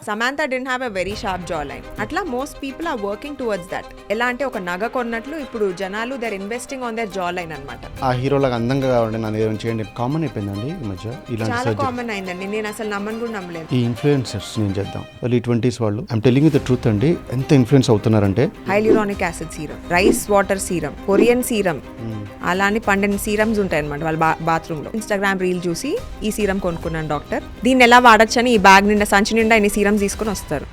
Samantha did have a very sharp jaw line. అట్లా most people are working towards that. ఎలా అంటే ఒక నగ కొన్నట్లు ఇప్పుడు జనాలు their investing on their jaw line అనమాట. ఆ హీరోలాగా అందంగా కావాలంటే నా దగ్గర చేయండి కామన్ అయిపోయిందండి ఈ మధ్య. చాలా కామన్ అయిందండి, నేను అసలు నమ్మను కూడా నమ్మలేదు. ఈ ఇన్ఫ్లుయెన్సర్స్ నేను చేద్దాం వాళ్ళు ఈ 20s వాళ్ళు, I'm telling you the truth అండి, ఎంత ఇన్ఫ్లుయెన్స్ అవుతున్నారంటే hyaluronic acid serum, rice water serum, Korean serum, అలానే 12 సీరమ్స్ ఉంటాయి అనమాట వాళ్ళ బాత్రూమ్ లో. ఇన్స్టాగ్రామ్ రీల్ చూసి ఈ సీరం కొనుక్కున్నాను డాక్టర్, దీన్ని ఎలా వాడచ్చని ఈ బ్యాగ్ నిండా సంచి నిండా ఇన్ని సీరమ్స్ తీసుకుని వస్తారు.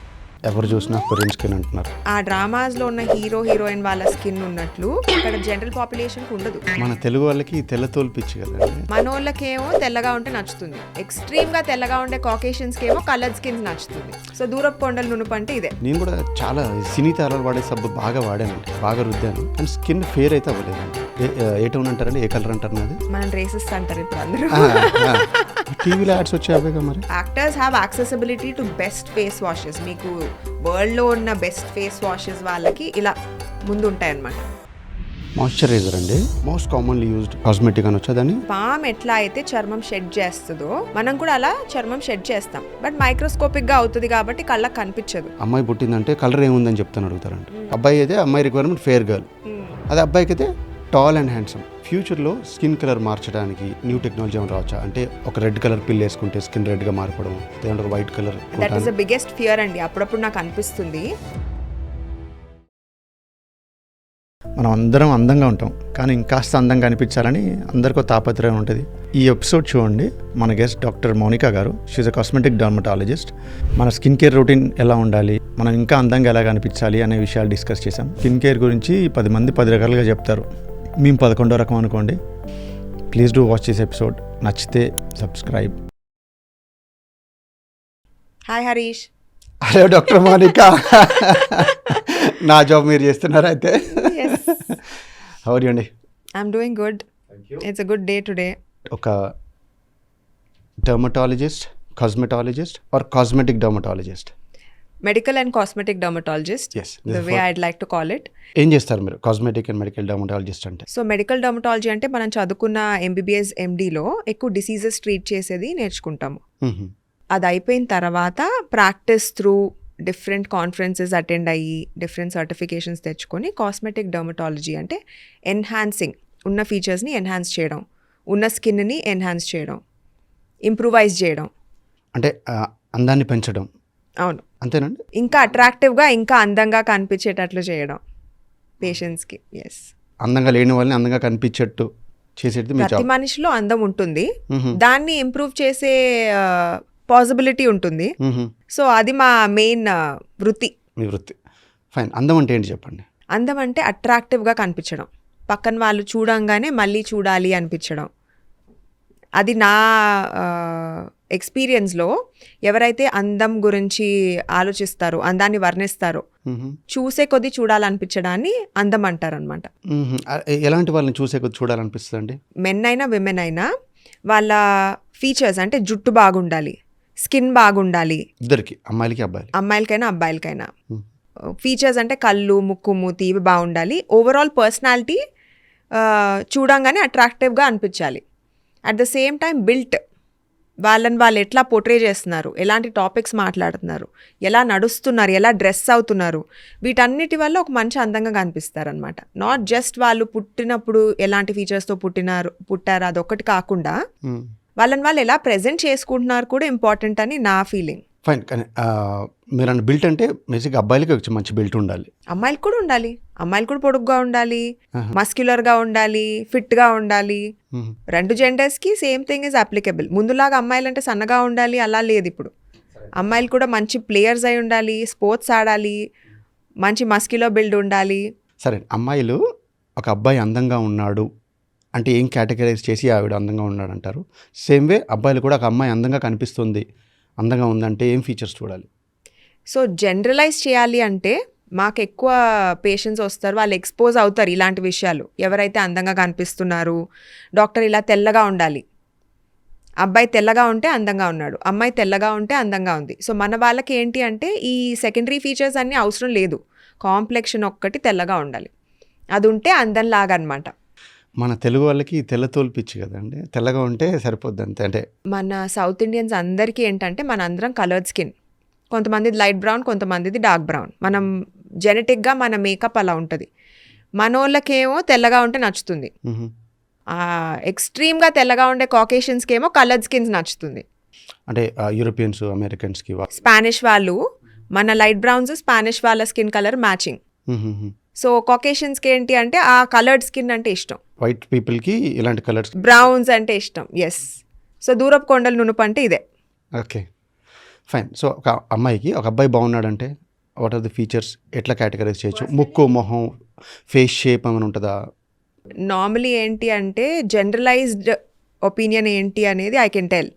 ఎవరు చూసినా కొరియన్ స్కిన్ అంటున్నారు. ఆ డ్రామాస్ లో ఉన్న హీరో హీరోయిన్ వాళ్ళ స్కిన్ ఉన్నట్లు ఇక్కడ జనరల్ పాపులేషన్ ఉండదు. మన తెలుగు వాళ్ళకి తెల్లతోలు పిచ్చి కదండి. మనోళ్ళకేమో తెల్లగా ఉంటే నచ్చుతుంది, ఎక్స్ట్రీమ్ గా తెల్లగా ఉండే కాకేషియన్స్ కేమో కలర్డ్ స్కిన్ నచ్చుతుంది. సో దూరపు కొండలు నునుపు అంటే ఇదే. నేను కూడా చాలా సినీ తారాలు వాడే సబ్బు బాగా వాడానండి, బాగా రుద్దాను, కానీ స్కిన్ ఫేర్ అయితే అవ్వలేదండి. ఏ టోన్ అంటారండి, ఏ కలర్ అంటారు నాది? మనం రేసిస్ట్ అంటారు ఇప్పుడు అందరూ. టీవీలో యాడ్స్ వచ్చాయి మరి. Actors have accessibility to best face washes. మీకు వరల్డ్ లో ఉన్న బెస్ట్ ఫేస్ వాషెస్ వాళ్ళకి ఇలా ముందు ఉంటాయన్నమాట. మాయిశ్చరైజర్ అండి, మోస్ట్ కామన్లీ యూజ్డ్ కాస్మెటిక్ అని వచ్చేదని. పామ్ ఎట్లా అయితే చర్మం షెడ్ చేస్తుందో మనం కూడా అలా చర్మం షెడ్ చేస్తాం, బట్ మైక్రోస్కోపిక్ గా అవుతుంది కాబట్టి కళ్ళకి కనిపించదు. అమ్మాయి పుట్టిందంటే కలర్ ఏముందని చెప్తాను అడుగుతారంట. అబ్బాయి అయితే అమ్మాయి రిక్వైర్మెంట్ ఫేర్ గర్ల్, అదే అబ్బాయికి అయితే టాల్ అండ్ హ్యాండ్సమ్. ఫ్యూచర్లో స్కిన్ కలర్ మార్చడానికి న్యూ టెక్నాలజీ ఏమైనా రావచ్చా? అంటే ఒక రెడ్ కలర్ పిల్ వేసుకుంటే స్కిన్ రెడ్గా మారిపోవడం, లేదంటే white colour. That is the biggest fear అండి. అప్పుడప్పుడు నాకు అనిపిస్తుంది మనం అందరం అందంగా ఉంటాం, కానీ ఇంకాస్త అందంగా అనిపించాలని అందరికీ తాపత్రయం ఉంటుంది. ఈ ఎపిసోడ్ చూడండి, మన guest doctor Mounika garu. She's a cosmetic dermatologist. మన స్కిన్ కేర్ రొటీన్ ఎలా ఉండాలి, మనం ఇంకా అందంగా ఎలా కనిపించాలి అనే విషయాలు డిస్కస్ చేసాం. స్కిన్ కేర్ గురించి 10 మంది 10 రకాలుగా చెప్తారు, మేము 11వ రకం అనుకోండి. Please do watch this episode. నచ్చితే subscribe. Hi Harish. Hello doctor Mounika. నా జాబ్ మీరు చేస్తున్నారా అయితే? హౌ ఆర్ యు అండి? I'm doing good. It's a good day today. ఒక dermatologist, cosmetologist or cosmetic dermatologist? Medical and cosmetic dermatologist, the way I'd like to call it. ఏం చేస్తారు మీరు cosmetic and medical dermatologist అంటే? So medical dermatology అంటే మనం చదువుకున్న MBBS MDలో ఎక్కువ diseases treat చేసేది నేర్చుకుంటాము. అది అయిపోయిన తర్వాత practice through different conferences attend అయ్యి డిఫరెంట్ సర్టిఫికేషన్స్ తెచ్చుకొని కాస్మెటిక్ డర్మటాలజీ అంటే ఎన్హాన్సింగ్, ఉన్న ఫీచర్స్ని ఎన్హాన్స్ చేయడం, ఉన్న స్కిన్ని ఎన్హాన్స్ చేయడం, ఇంప్రూవైజ్ చేయడం, అంటే అందాన్ని పెంచడం. అవును, అంతేనండి. ఇంకా అట్రాక్టివ్గా ఇంకా అందంగా కనిపించేటట్లు చేయడం పేషెంట్స్కి. ఎస్, అందంగా లేని వాళ్ళని అందంగా కనిపించేట్టు చేసేది. ప్రతి మనిషిలో అందం ఉంటుంది, దాన్ని ఇంప్రూవ్ చేసే పాసిబిలిటీ ఉంటుంది. సో అది మా మెయిన్ వృత్తి. మీ వృత్తి. ఫైన్. అందం అంటే ఏంటి చెప్పండి? అందం అంటే అట్రాక్టివ్గా కనిపించడం, పక్కన వాళ్ళు చూడంగానే మళ్ళీ చూడాలి అనిపించడం. అది నా ఎక్స్పీరియన్స్లో ఎవరైతే అందం గురించి ఆలోచిస్తారో, అందాన్ని వర్ణిస్తారో, చూసే కొద్దీ చూడాలనిపించడాన్ని అందం అంటారు అనమాట. ఎలాంటి వాళ్ళని చూసే కొద్దీ చూడాలనిపిస్తుంది అండి? మెన్ అయినా విమెన్ అయినా వాళ్ళ ఫీచర్స్ అంటే జుట్టు బాగుండాలి, స్కిన్ బాగుండాలి. ఇద్దరికి, అమ్మాయిలకైనా అబ్బాయిలకైనా. ఫీచర్స్ అంటే కళ్ళు, ముక్కు, మూతి ఇవి బాగుండాలి. ఓవరాల్ పర్సనాలిటీ చూడంగానే అట్రాక్టివ్గా అనిపించాలి. At the same time built, వాళ్ళని వాళ్ళు ఎట్లా పోర్ట్రే చేస్తున్నారు, ఎలాంటి టాపిక్స్ మాట్లాడుతున్నారు, ఎలా నడుస్తున్నారు, ఎలా డ్రెస్ అవుతున్నారు, వీటన్నిటి వల్ల ఒక మంచి అందంగా కనిపిస్తారనమాట. నాట్ జస్ట్ వాళ్ళు పుట్టినప్పుడు ఎలాంటి ఫీచర్స్తో పుట్టారు అదొకటి కాకుండా వాళ్ళని వాళ్ళు ఎలా ప్రెజెంట్ చేసుకుంటున్నారు కూడా ఇంపార్టెంట్ అని నా ఫీలింగ్. ఫైన్. కానీ మీరు అన్న బిల్ట్ అంటే బేసిక్గా అబ్బాయిలకి మంచి బిల్ట్ ఉండాలి, అమ్మాయిలు కూడా ఉండాలి. అమ్మాయిలు కూడా పొడుగ్గా ఉండాలి, మస్క్యులర్గా ఉండాలి, ఫిట్గా ఉండాలి. 2 జెండర్స్కి సేమ్ థింగ్ ఈజ్ అప్లికబుల్. ముందులాగా అమ్మాయిలు అంటే సన్నగా ఉండాలి అలా లేదు ఇప్పుడు. అమ్మాయిలు కూడా మంచి ప్లేయర్స్ అయి ఉండాలి, స్పోర్ట్స్ ఆడాలి, మంచి మస్క్యులర్ బిల్డ్ ఉండాలి. సరే, అమ్మాయిలు ఒక అబ్బాయి అందంగా ఉన్నాడు అంటే ఏం కేటగరైజ్ చేసి ఆవిడ అందంగా ఉన్నాడు అంటారు? సేమ్ వే అబ్బాయిలు కూడా ఒక అమ్మాయి అందంగా కనిపిస్తుంది, అందంగా ఉందంటే ఏం ఫీచర్స్ చూడాలి? సో జనరలైజ్ చేయాలి అంటే మాకు ఎక్కువ పేషెంట్స్ వస్తారు, వాళ్ళు ఎక్స్పోజ్ అవుతారు ఇలాంటి విషయాలు. ఎవరైతే అందంగా కనిపిస్తున్నారు, డాక్టర్ ఇలా తెల్లగా ఉండాలి, అబ్బాయి తెల్లగా ఉంటే అందంగా ఉన్నాడు, అమ్మాయి తెల్లగా ఉంటే అందంగా ఉంది. సో మన వాళ్ళకి ఏంటి అంటే ఈ సెకండరీ ఫీచర్స్ అన్నీ అవసరం లేదు, కాంప్లెక్షన్ ఒక్కటి తెల్లగా ఉండాలి, అది ఉంటే అందంలాగా అనమాట. మన తెలుగు వాళ్ళకి తెల్లతోలు పిచ్చి కదండి, తెల్లగా ఉంటే సరిపోద్ది అంతే. అంటే మన సౌత్ ఇండియన్స్ అందరికీ ఏంటంటే మన అందరం కలర్డ్ స్కిన్, కొంతమందిది లైట్ బ్రౌన్, కొంతమందిది డార్క్ బ్రౌన్. మనం జెనెటిక్గా మన మేకప్ అలా ఉంటుంది. మనోళ్ళకేమో తెల్లగా ఉంటే నచ్చుతుంది. ఎక్స్ట్రీమ్గా తెల్లగా ఉండే కాకేషియన్స్కి ఏమో కలర్డ్ స్కిన్స్ నచ్చుతుంది. అంటే యూరోపియన్స్, అమెరికన్స్కి స్పానిష్ వాళ్ళు మన లైట్ బ్రౌన్స్, స్పానిష్ వాళ్ళ స్కిన్ కలర్ మ్యాచింగ్. సో కాకేషియన్స్కి ఏంటి అంటే ఆ కలర్డ్ స్కిన్ అంటే ఇష్టం. వైట్ పీపుల్కి ఇలాంటి కలర్స్, బ్రౌన్స్ అంటే ఇష్టం. ఎస్. సో దూరపు కొండలు నునుపు అంటే ఇదే. Okay, fine. సో ఒక అమ్మాయికి ఒక అబ్బాయి బాగున్నాడంటే వాట్ ఆర్ ది ఫీచర్స్, ఎట్లా కేటగరైజ్ చేయొచ్చు? ముక్కు, మొహం, ఫేస్ షేప్ ఏమైనా ఉంటుందా? నార్మలీ ఏంటి అంటే జనరలైజ్డ్ ఒపీనియన్ ఏంటి అనేది ఐ కెన్ టెల్.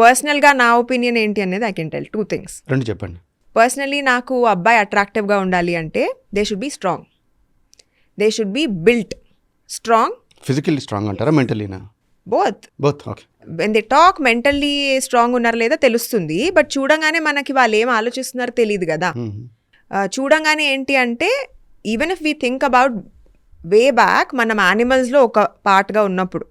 పర్సనల్గా నా ఒపీనియన్ ఏంటి అనేది ఐ కెన్ టెల్. 2 things. రెండు చెప్పండి. పర్సనలీ నాకు అబ్బాయి అట్రాక్టివ్గా ఉండాలి అంటే they should be strong, they should be built strong. Physically strong అంటారా, మెంటలీనా? Both. Okay. When they talk mentally strong ఉన్నారా లేదా తెలుస్తుంది, బట్ చూడంగానే మనకి వాళ్ళు ఏం ఆలోచిస్తున్నారో తెలియదు కదా. చూడంగానే ఏంటి అంటే even if we think about way back, మనం యానిమల్స్లో ఒక పార్ట్గా ఉన్నప్పుడు,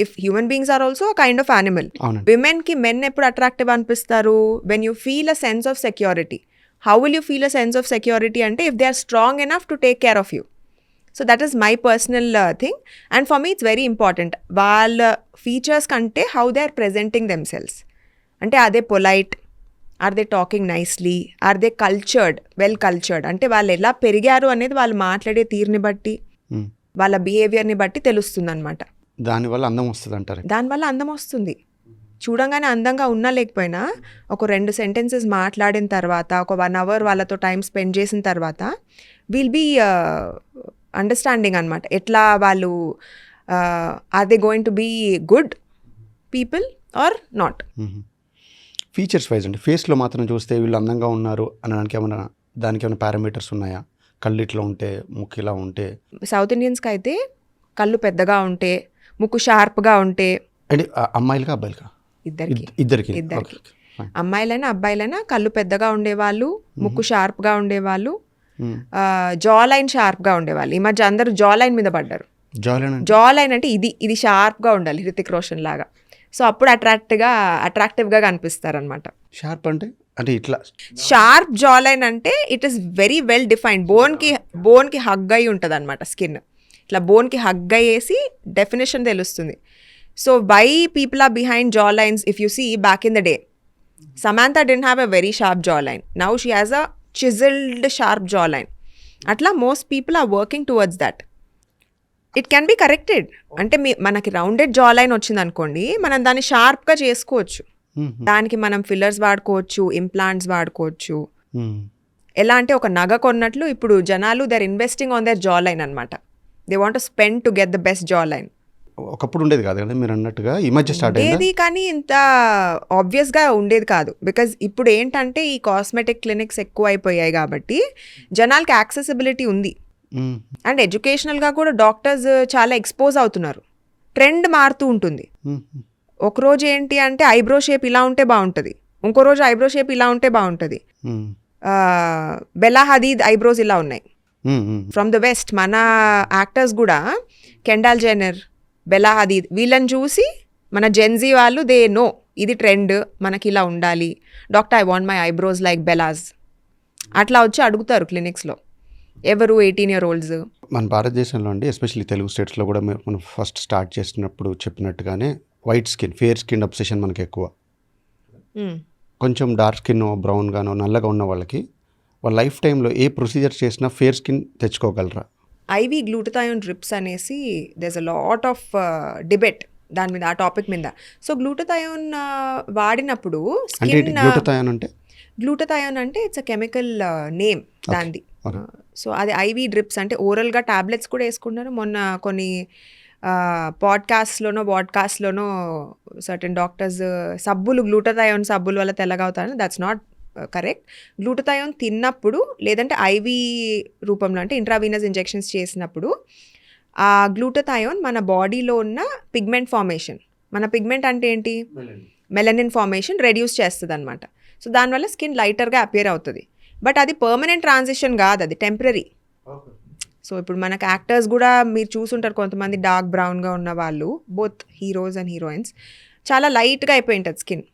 if human beings are also kind of animal. విమెన్కి మెన్ ఎప్పుడు అట్రాక్టివ్ అనిపిస్తారు? When you feel a sense of security. How will you feel a sense of security అంటే if they are strong enough to take care of you. So that is my personal thing. And for me it's very important వాళ్ళ features కంటే how they are presenting themselves. అంటే అదే polite, are they talking nicely, are they cultured, well cultured. అంటే వాళ్ళు ఎలా పెరిగారు అనేది వాళ్ళు మాట్లాడే తీరుని బట్టి, వాళ్ళ బిహేవియర్ని బట్టి తెలుస్తుంది అనమాట. దానివల్ల అందం వస్తుంది అంటారు. దానివల్ల అందం వస్తుంది. చూడంగానే అందంగా ఉన్నా లేకపోయినా ఒక 2 sentences మాట్లాడిన తర్వాత, ఒక 1 hour వాళ్ళతో టైం స్పెండ్ చేసిన తర్వాత విల్ బీ అండర్స్టాండింగ్ అనమాట. ఎట్లా వాళ్ళు are they going to be good people or not. Features wise అంటే ఫేస్లో మాత్రం చూస్తే వీళ్ళు అందంగా ఉన్నారు అనడానికి దానికి ఏమైనా పారామీటర్స్ ఉన్నాయా? కళ్ళు ఇట్లా ఉంటే, ముక్కు ఇలా ఉంటే. సౌత్ ఇండియన్స్కి అయితే కళ్ళు పెద్దగా ఉంటే, ముక్కు షార్ప్గా ఉంటే. అంటే అమ్మాయిలుగా అబ్బాయిలుగా? ఇద్దరికి. అమ్మాయిలైనా అబ్బాయిలైనా కళ్ళు పెద్దగా ఉండేవాళ్ళు, ముక్కు షార్ప్గా ఉండేవాళ్ళు, జా లైన్ షార్ప్గా ఉండేవాళ్ళు. ఈ మధ్య అందరూ జా లైన్ మీద పడ్డారు. జా లైన్ అంటే ఇది షార్ప్గా ఉండాలి, హృతిక్ రోషన్ లాగా. సో అప్పుడు అట్రాక్టివ్గా కనిపిస్తారు అనమాట. షార్ప్ అంటే అంటే ఇట్లా షార్ప్ జా లైన్ అంటే it is very well defined. బోన్కి హగ్ అయి ఉంటుంది అనమాట స్కిన్. ఇట్లా బోన్కి హగ్ అయ్యేసి డెఫినేషన్ తెలుస్తుంది. So why people are behind jaw lines, if you see back in the day, Samantha didn't have a very sharp jawline. Now she has a chiseled sharp jawline. Atla most people are working towards that. It can be corrected. అంటే మనకి rounded jawline వచ్చింది అనుకోండి, మనం దాన్ని షార్ప్గా చేసుకోవచ్చు. దానికి మనం ఫిల్లర్స్ వాడుకోవచ్చు, ఇంప్లాంట్స్ వాడుకోవచ్చు. ఎలా అంటే ఒక నగ కొన్నట్లు ఇప్పుడు జనాలు they are investing on their jawline అనమాట. They want to spend to get the best jawline. ఒకప్పుడు ఉండేది కాదు కదా మీరు అన్నట్టుగా, ఈ మధ్య స్టార్ట్ అయ్యేది, కానీ ఇంత ఆబ్వియస్గా ఉండేది కాదు. బికాజ్ ఇప్పుడు ఏంటంటే ఈ కాస్మెటిక్ క్లినిక్స్ ఎక్కువ అయిపోయాయి కాబట్టి జనాలకి యాక్సెసిబిలిటీ ఉంది. అండ్ ఎడ్యుకేషనల్గా కూడా డాక్టర్స్ చాలా ఎక్స్పోజ్ అవుతున్నారు. ట్రెండ్ మారుతూ ఉంటుంది. ఒకరోజు ఏంటి అంటే ఐబ్రో షేప్ ఇలా ఉంటే బాగుంటుంది, ఇంకో రోజు ఐబ్రో షేప్ ఇలా ఉంటే బాగుంటుంది. బెల్లా హదీద్ ఐబ్రోస్ ఇలా ఉన్నాయి ఫ్రమ్ ద వెస్ట్. మన యాక్టర్స్ కూడా కెండాల్ జెన్నర్, బెల్లా హదీద్ వీళ్ళని చూసి మన జెన్జీ వాళ్ళు దే నో ఇది ట్రెండ్, మనకి ఇలా ఉండాలి. Doctor I want my eyebrows like Bella's. అట్లా వచ్చి అడుగుతారు క్లినిక్స్లో. ఎవరు 18-year-olds. మన భారతదేశంలో అండి, ఎస్పెషల్లీ తెలుగు స్టేట్స్లో కూడా మనం ఫస్ట్ స్టార్ట్ చేసినప్పుడు చెప్పినట్టుగానే white skin, fair skin obsession మనకి ఎక్కువ. కొంచెం డార్క్ స్కిన్, బ్రౌన్ గానో నల్లగా ఉన్న వాళ్ళకి వాళ్ళ లైఫ్ టైంలో ఏ ప్రొసీజర్ చేసినా ఫేర్ స్కిన్ తెచ్చుకోగలరా? ఐవీ గ్లూటథయోన్ డ్రిప్స్ అనేసి there's a lot of debate దాని మీద, ఆ టాపిక్ మీద. సో గ్లూటథయోన్ వాడినప్పుడు గ్లూటథయోన్ అంటే ఇట్స్ అ కెమికల్ నేమ్ దాంది. సో అది ఐవీ డ్రిప్స్ అంటే ఓరల్గా టాబ్లెట్స్ కూడా వేసుకున్నారు. మొన్న కొన్ని పాడ్కాస్ట్లోనో సర్టెన్ డాక్టర్స్ సబ్బులు, గ్లూటథయోన్ సబ్బుల వల్ల తెల్లగా అవుతారని. That's not correct. గ్లూటథయోన్ తిన్నప్పుడు లేదంటే ఐవీ రూపంలో అంటే ఇంట్రావీనస్ ఇంజెక్షన్స్ చేసినప్పుడు ఆ గ్లూటథయోన్ మన బాడీలో ఉన్న పిగ్మెంట్ ఫార్మేషన్, మన పిగ్మెంట్ అంటే ఏంటి, మెలనిన్ ఫార్మేషన్ రెడ్యూస్ చేస్తుంది అనమాట. సో దానివల్ల స్కిన్ లైటర్గా అపియర్ అవుతుంది. బట్ అది పర్మనెంట్ ట్రాన్సిషన్ కాదు, అది టెంపరీ. సో ఇప్పుడు మనకు యాక్టర్స్ కూడా మీరు చూసుంటారు, కొంతమంది డార్క్ బ్రౌన్గా ఉన్న వాళ్ళు, బోత్ హీరోస్ అండ్ హీరోయిన్స్, చాలా లైట్గా అయిపోయి ఉంటుంది స్కిన్.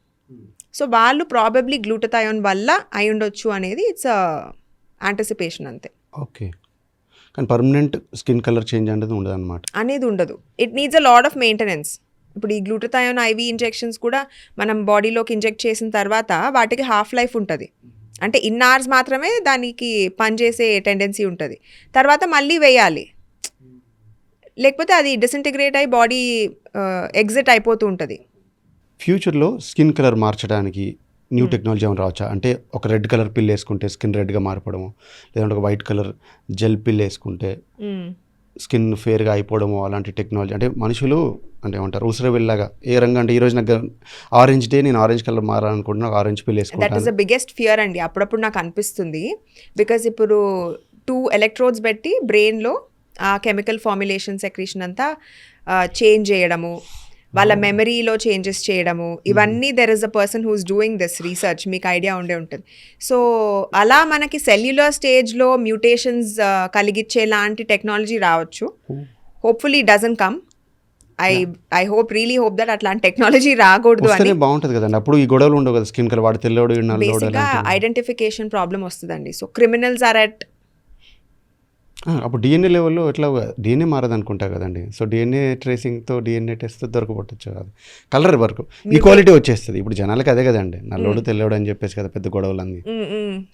సో వాళ్ళు ప్రాబబ్లీ గ్లూటథయోన్ వల్ల అయి ఉండొచ్చు అనేది ఇట్స్ యాంటిసిపేషన్ అంతే. ఓకే, కానీ పర్మనెంట్ స్కిన్ కలర్ చేంజ్ అనేది ఉండదు అనమాట. అనేది ఉండదు. It needs a lot of maintenance. ఇప్పుడు ఈ గ్లూటథయోన్ ఐవి ఇంజెక్షన్స్ కూడా మనం బాడీలోకి ఇంజెక్ట్ చేసిన తర్వాత వాటికి హాఫ్ లైఫ్ ఉంటుంది. అంటే ఇన్ అవర్స్ మాత్రమే దానికి పనిచేసే టెండెన్సీ ఉంటుంది. తర్వాత మళ్ళీ వేయాలి, లేకపోతే అది డిసింటిగ్రేట్ అయ్యి బాడీ ఎగ్జిట్ అయిపోతూ ఉంటుంది. ఫ్యూచర్లో స్కిన్ కలర్ మార్చడానికి న్యూ టెక్నాలజీ ఏమైనా రావచ్చా? అంటే ఒక రెడ్ కలర్ పిల్ వేసుకుంటే స్కిన్ రెడ్గా మారిపోవడము, లేదంటే ఒక వైట్ కలర్ జెల్ పిల్ వేసుకుంటే స్కిన్ ఫేర్గా అయిపోవడము, అలాంటి టెక్నాలజీ. అంటే మనుషులు అంటే ఏమంటారు ఉసిరవెల్లాగా ఏ రంగు అంటే ఈరోజు నాకు ఆరెంజ్ డే నేను ఆరెంజ్ కలర్ మారాలనుకుంటున్నా, ఆరెంజ్ పిల్ దట్ ఈస్ వేసుకుంటాను. ద బిగ్గెస్ట్ ఫియర్ అండి. అప్పుడప్పుడు నాకు అనిపిస్తుంది, బికాజ్ ఇప్పుడు 2 ఎలక్ట్రోడ్స్ పెట్టి బ్రెయిన్లో ఆ కెమికల్ ఫార్ములేషన్ సెక్రీషన్ అంతా చేంజ్ చేయడము, వాళ్ళ మెమరీలో చేంజెస్ చేయడము, ఇవన్నీ there is a person who's doing this research, మీకు ఐడియా ఉండే ఉంటుంది. సో అలా మనకి సెల్యులర్ స్టేజ్లో మ్యూటేషన్స్ కలిగించే లాంటి టెక్నాలజీ రావచ్చు. Hopefully doesn't come. I hope, really hope that అట్లాంటి టెక్నాలజీ రాకూడదు అని. వస్తేనే బాగుంటుంది కదండి, అప్పుడు ఈ గొడవలు ఉండవు కదా. స్కిన్ కలర్ వాడు తెల్లవాడు నల్లవాడు బేసిక్గా ఐడెంటిఫికేషన్ ప్రాబ్లం వస్తుందండి. సో క్రిమినల్స్ ఆర్ అట్ అప్పుడు డిఎన్ఏ లెవెల్లో ఎట్లా డిఎన్ఏ మారదు అనుకుంటా కదండి. సో డిఎన్ఏ ట్రేసింగ్తో డిఎన్ఏ టెస్ట్తో దొరకబట్టచ్చు కాదు, కలర్ వరకు ఈక్వాలిటీ వచ్చేస్తుంది. ఇప్పుడు జనాలకి అదే కదండి, నల్లోడు తెల్లవాడు అని చెప్పేసి కదా పెద్ద గొడవలు అన్ని.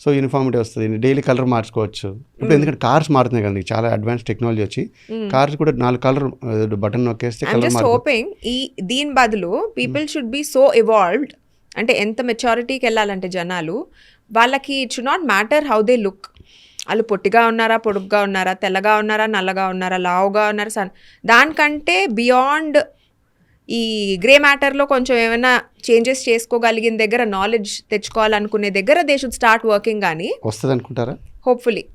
సో యూనిఫామిటీ వస్తుంది, డైలీ కలర్ మార్చుకోవచ్చు. ఇప్పుడు ఎందుకంటే కార్స్ మారుతున్నాయి కదండి, చాలా అడ్వాన్స్ టెక్నాలజీ వచ్చి కార్స్ కూడా 4 కలర్ బటన్ నొక్కేస్తే ఐమ్ కలర్ జస్ట్ హోపింగ్ దీని బదులు people should be so evolved. అంటే ఎంత మెచ్యూరిటీకి వెళ్ళాలంటే జనాలు, వాళ్ళకి it should not matter how they look. వాళ్ళు పొట్టిగా ఉన్నారా, పొడుగ్గా ఉన్నారా, తెల్లగా ఉన్నారా, నల్లగా ఉన్నారా, లావుగా ఉన్నారా, దానికంటే బియాండ్ ఈ గ్రే మ్యాటర్లో కొంచెం ఏమైనా చేంజెస్ చేసుకోగలిగిన దగ్గర, నాలెడ్జ్ తెచ్చుకోవాలనుకునే దగ్గర దే షుడ్ స్టార్ట్ వర్కింగ్. కానీ వస్తుంది అనుకుంటారా? హోప్ఫుల్లీ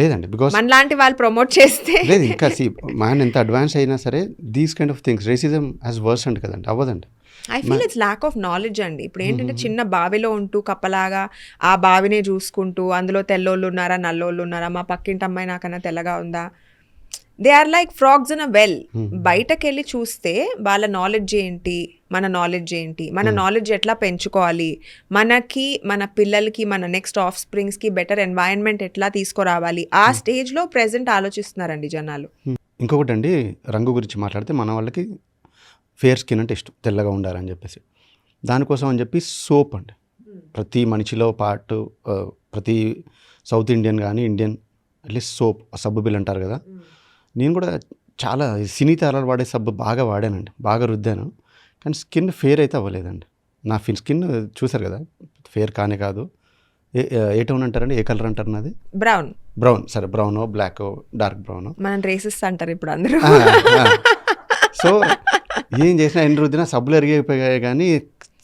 లేదండి, బికాస్ మనలాంటి వాళ్ళు ప్రమోట్ చేస్తే లేదు. ఇంకా మ్యాన్ ఎంత అడ్వాన్స్ అయినా సరే these kind of things racism has worse and కదండి, అవ్వదండి. I feel it's lack of knowledge అండి. ఇప్పుడు ఏంటంటే చిన్న బావిలో ఉంటూ కప్పలాగా ఆ బావినే చూసుకుంటూ అందులో తెల్లోళ్ళు ఉన్నారా, నల్లోళ్ళు ఉన్నారా, మా పక్కింటి అమ్మాయి నాకన్నా తెల్లగా ఉందా, they are like frogs in a well. బయటకు వెళ్ళి చూస్తే వాళ్ళ నాలెడ్జ్ ఏంటి, మన నాలెడ్జ్ ఏంటి, మన నాలెడ్జ్ ఎట్లా పెంచుకోవాలి, మనకి, మన పిల్లలకి, మన నెక్స్ట్ ఆఫ్ స్ప్రింగ్స్కి బెటర్ ఎన్వైరన్మెంట్ ఎట్లా తీసుకురావాలి, ఆ స్టేజ్లో ప్రెజెంట్ ఆలోచిస్తున్నారండి జనాలు. ఇంకొకటి అండి, రంగు గురించి మాట్లాడితే మన వాళ్ళకి ఫేర్ స్కిన్ అంటే ఇష్టం, తెల్లగా ఉండాలని చెప్పేసి. దానికోసం అని చెప్పి సోప్ అండి, ప్రతి మనిషిలో పార్ట్, ప్రతి సౌత్ ఇండియన్ కానీ ఇండియన్ అట్లీస్ట్ సోప్, సబ్బు బిల్ అంటారు కదా. నేను కూడా చాలా సినీ తారాలు వాడే సబ్బు బాగా వాడానండి, బాగా రుద్దాను, కానీ స్కిన్ ఫేర్ అయితే అవ్వలేదండి. నా స్కిన్ చూసారు కదా, ఫేర్ కానే కాదు. ఏ టోన్ అంటారండి, ఏ కలర్ అంటారు నాది? బ్రౌన్. సరే, బ్రౌన్, బ్లాక్, డార్క్ బ్రౌన్. మనం రేసిస్ అంటారు ఇప్పుడు అందరూ. సో ఏం చేసినా ఎన్ని రుద్దినా సబ్బులు ఎరిగిపోయాయి కానీ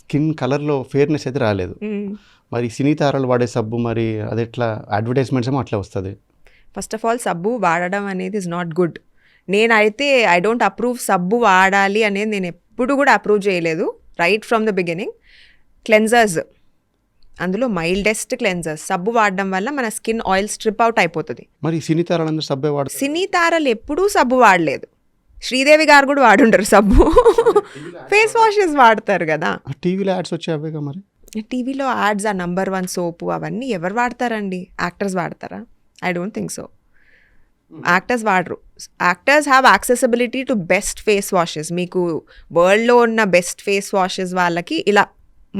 స్కిన్ కలర్లో ఫేర్నెస్ అయితే రాలేదు. మరి సినీ తారాలు వాడే సబ్బు మరి అది ఎట్లా, అడ్వర్టైజ్మెంట్స్ ఏమో అట్లా వస్తుంది. ఫస్ట్ ఆఫ్ ఆల్ సబ్బు వాడడం అనేది ఇస్ నాట్ గుడ్. నేనైతే ఐ డోంట్ అప్రూవ్ సబ్బు వాడాలి అనేది, నేను ఎప్పుడు కూడా అప్రూవ్ చేయలేదు right from the beginning. Cleansers, అందులో మైల్డెస్ట్ క్లెన్జర్స్. సబ్బు వాడడం వల్ల మన స్కిన్ ఆయిల్ స్ట్రిప్ అవుట్ అయిపోతుంది. మరి సినీ తారాలు అందరూ సబ్బే వాడతారు. సినీ తారాలు ఎప్పుడూ సబ్బు వాడలేదు. శ్రీదేవి గారు కూడా వాడుంటారు సబ్బు, ఫేస్ వాషెస్ వాడతారు కదా. టీవీలో యాడ్స్ వచ్చాయి మరి. టీవీలో యాడ్స్, ఆ నంబర్ 1 సోపు అవన్నీ ఎవరు వాడతారండి? యాక్టర్స్ వాడతారా? I don't think so. Actors వాడరు. Actors have accessibility to best face washes. మీకు వరల్డ్లో ఉన్న బెస్ట్ ఫేస్ వాషెస్ వాళ్ళకి ఇలా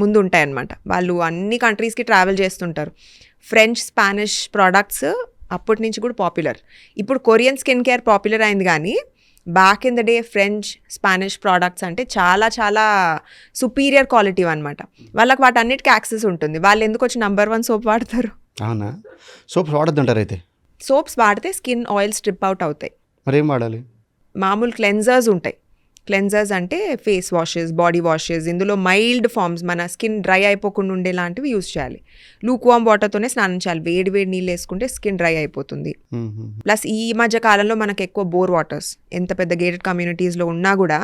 ముందు ఉంటాయన్నమాట. వాళ్ళు అన్ని కంట్రీస్కి ట్రావెల్ చేస్తుంటారు. ఫ్రెంచ్, స్పానిష్ ప్రోడక్ట్స్ అప్పటి నుంచి కూడా పాపులర్. ఇప్పుడు కొరియన్ స్కిన్ కేర్ పాపులర్ అయింది, కానీ back in the day French, Spanish products అంటే చాలా చాలా సుపీరియర్ క్వాలిటీ అనమాట. వాళ్ళకి వాటన్నిటికీ యాక్సెస్ ఉంటుంది. వాళ్ళు ఎందుకు వచ్చి నంబర్ 1 సోప్ వాడతారు? అవునా? సోప్స్ వాడద్దంటారు అయితే? సోప్స్ వాడితే స్కిన్ ఆయిల్ స్ట్రిప్ అవుట్ అవుతాయి. మరి ఏం వాడాలి? మామూలు క్లెన్జర్స్ ఉంటాయి. క్లెన్జర్స్ అంటే ఫేస్ వాషెస్, బాడీ వాషెస్, ఇందులో మైల్డ్ ఫార్మ్స్, మన స్కిన్ డ్రై అయిపోకుండా ఉండేలాంటివి యూస్ చేయాలి. లూక్ వామ్ వాటర్తోనే స్నానం చేయాలి. వేడి వేడి నీళ్ళు వేసుకుంటే స్కిన్ డ్రై అయిపోతుంది. ప్లస్ ఈ మధ్య కాలంలో మనకు ఎక్కువ బోర్ వాటర్స్, ఎంత పెద్ద గేటెడ్ కమ్యూనిటీస్లో ఉన్నా కూడా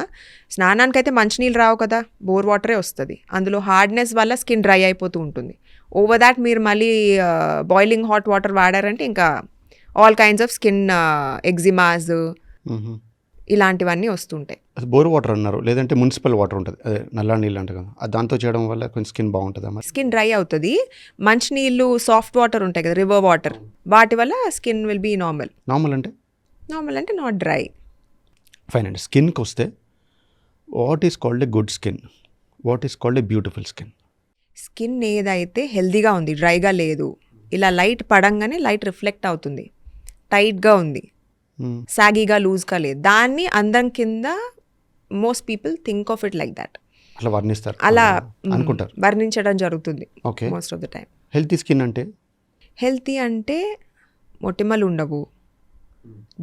స్నానానికైతే మంచినీళ్ళు రావు కదా, బోర్ వాటరే వస్తుంది. అందులో హార్డ్నెస్ వల్ల స్కిన్ డ్రై అయిపోతూ ఉంటుంది. ఓవర్ దాట్ మీరు మళ్ళీ బాయిలింగ్ హాట్ వాటర్ వాడారంటే ఇంకా all kinds of skin eczemas, ఇలాంటివన్నీ వస్తుంటాయి. అది బోర్ వాటర్ అన్నారు, లేదంటే మున్సిపల్ వాటర్ ఉంటుంది, అదే నల్ల నీళ్ళు అంట కదా, అది దాంతో చేయడం వల్ల కొంచెం స్కిన్ బాగుంటుందా మరి? స్కిన్ డ్రై అవుతుంది. మంచినీళ్ళు సాఫ్ట్ వాటర్ ఉంటాయి కదా, రివర్ వాటర్, వాటి వల్ల skin will be normal. Normal అంటే నాట్ డ్రై. ఫైన్ అండి. స్కిన్కి వస్తే what is called a good skin, what is called a beautiful skin? Skin ఏదైతే హెల్దీగా ఉంది, డ్రైగా లేదు, ఇలా లైట్ పడంగానే లైట్ రిఫ్లెక్ట్ అవుతుంది, టైట్గా ఉంది, సాగీగా లూజ్గా లేదు, దాన్ని అందం కింద most people think of it like that. అట్లా వర్ణిస్తారు, అలా అనుకుంటారు, వర్ణించడం జరుగుతుంది okay. Most of the time. Healthy skin అంటే హెల్తీ అంటే మొటిమలు ఉండవు,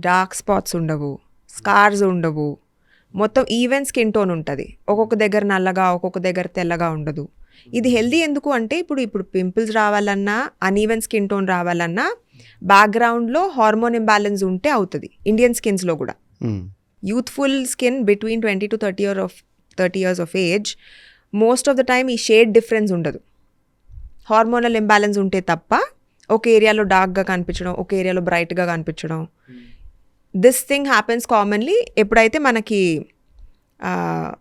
డార్క్ స్పాట్స్ ఉండవు, స్కార్స్ ఉండవు, మొత్తం ఈవెన్ స్కిన్ టోన్ ఉంటుంది. ఒక్కొక్క దగ్గర నల్లగా, ఒక్కొక్క దగ్గర తెల్లగా ఉండదు. ఇది హెల్దీ ఎందుకు అంటే ఇప్పుడు పింపుల్స్ రావాలన్నా, అన్ఈవెన్ స్కిన్ టోన్ రావాలన్నా బ్యాక్గ్రౌండ్లో హార్మోన్ ఇంబ్యాలెన్స్ ఉంటే అవుతుంది. ఇండియన్ స్కిన్స్లో కూడా youthful skin between 20 to 30 years of age most of the time ఈ షేడ్ డిఫరెన్స్ ఉండదు. హార్మోనల్ ఇంబ్యాలెన్స్ ఉంటే తప్ప ఒక ఏరియాలో డార్క్గా కనిపించడం, ఒక ఏరియాలో బ్రైట్గా కనిపించడం, దిస్ థింగ్ హ్యాపెన్స్ కామన్లీ ఎప్పుడైతే మనకి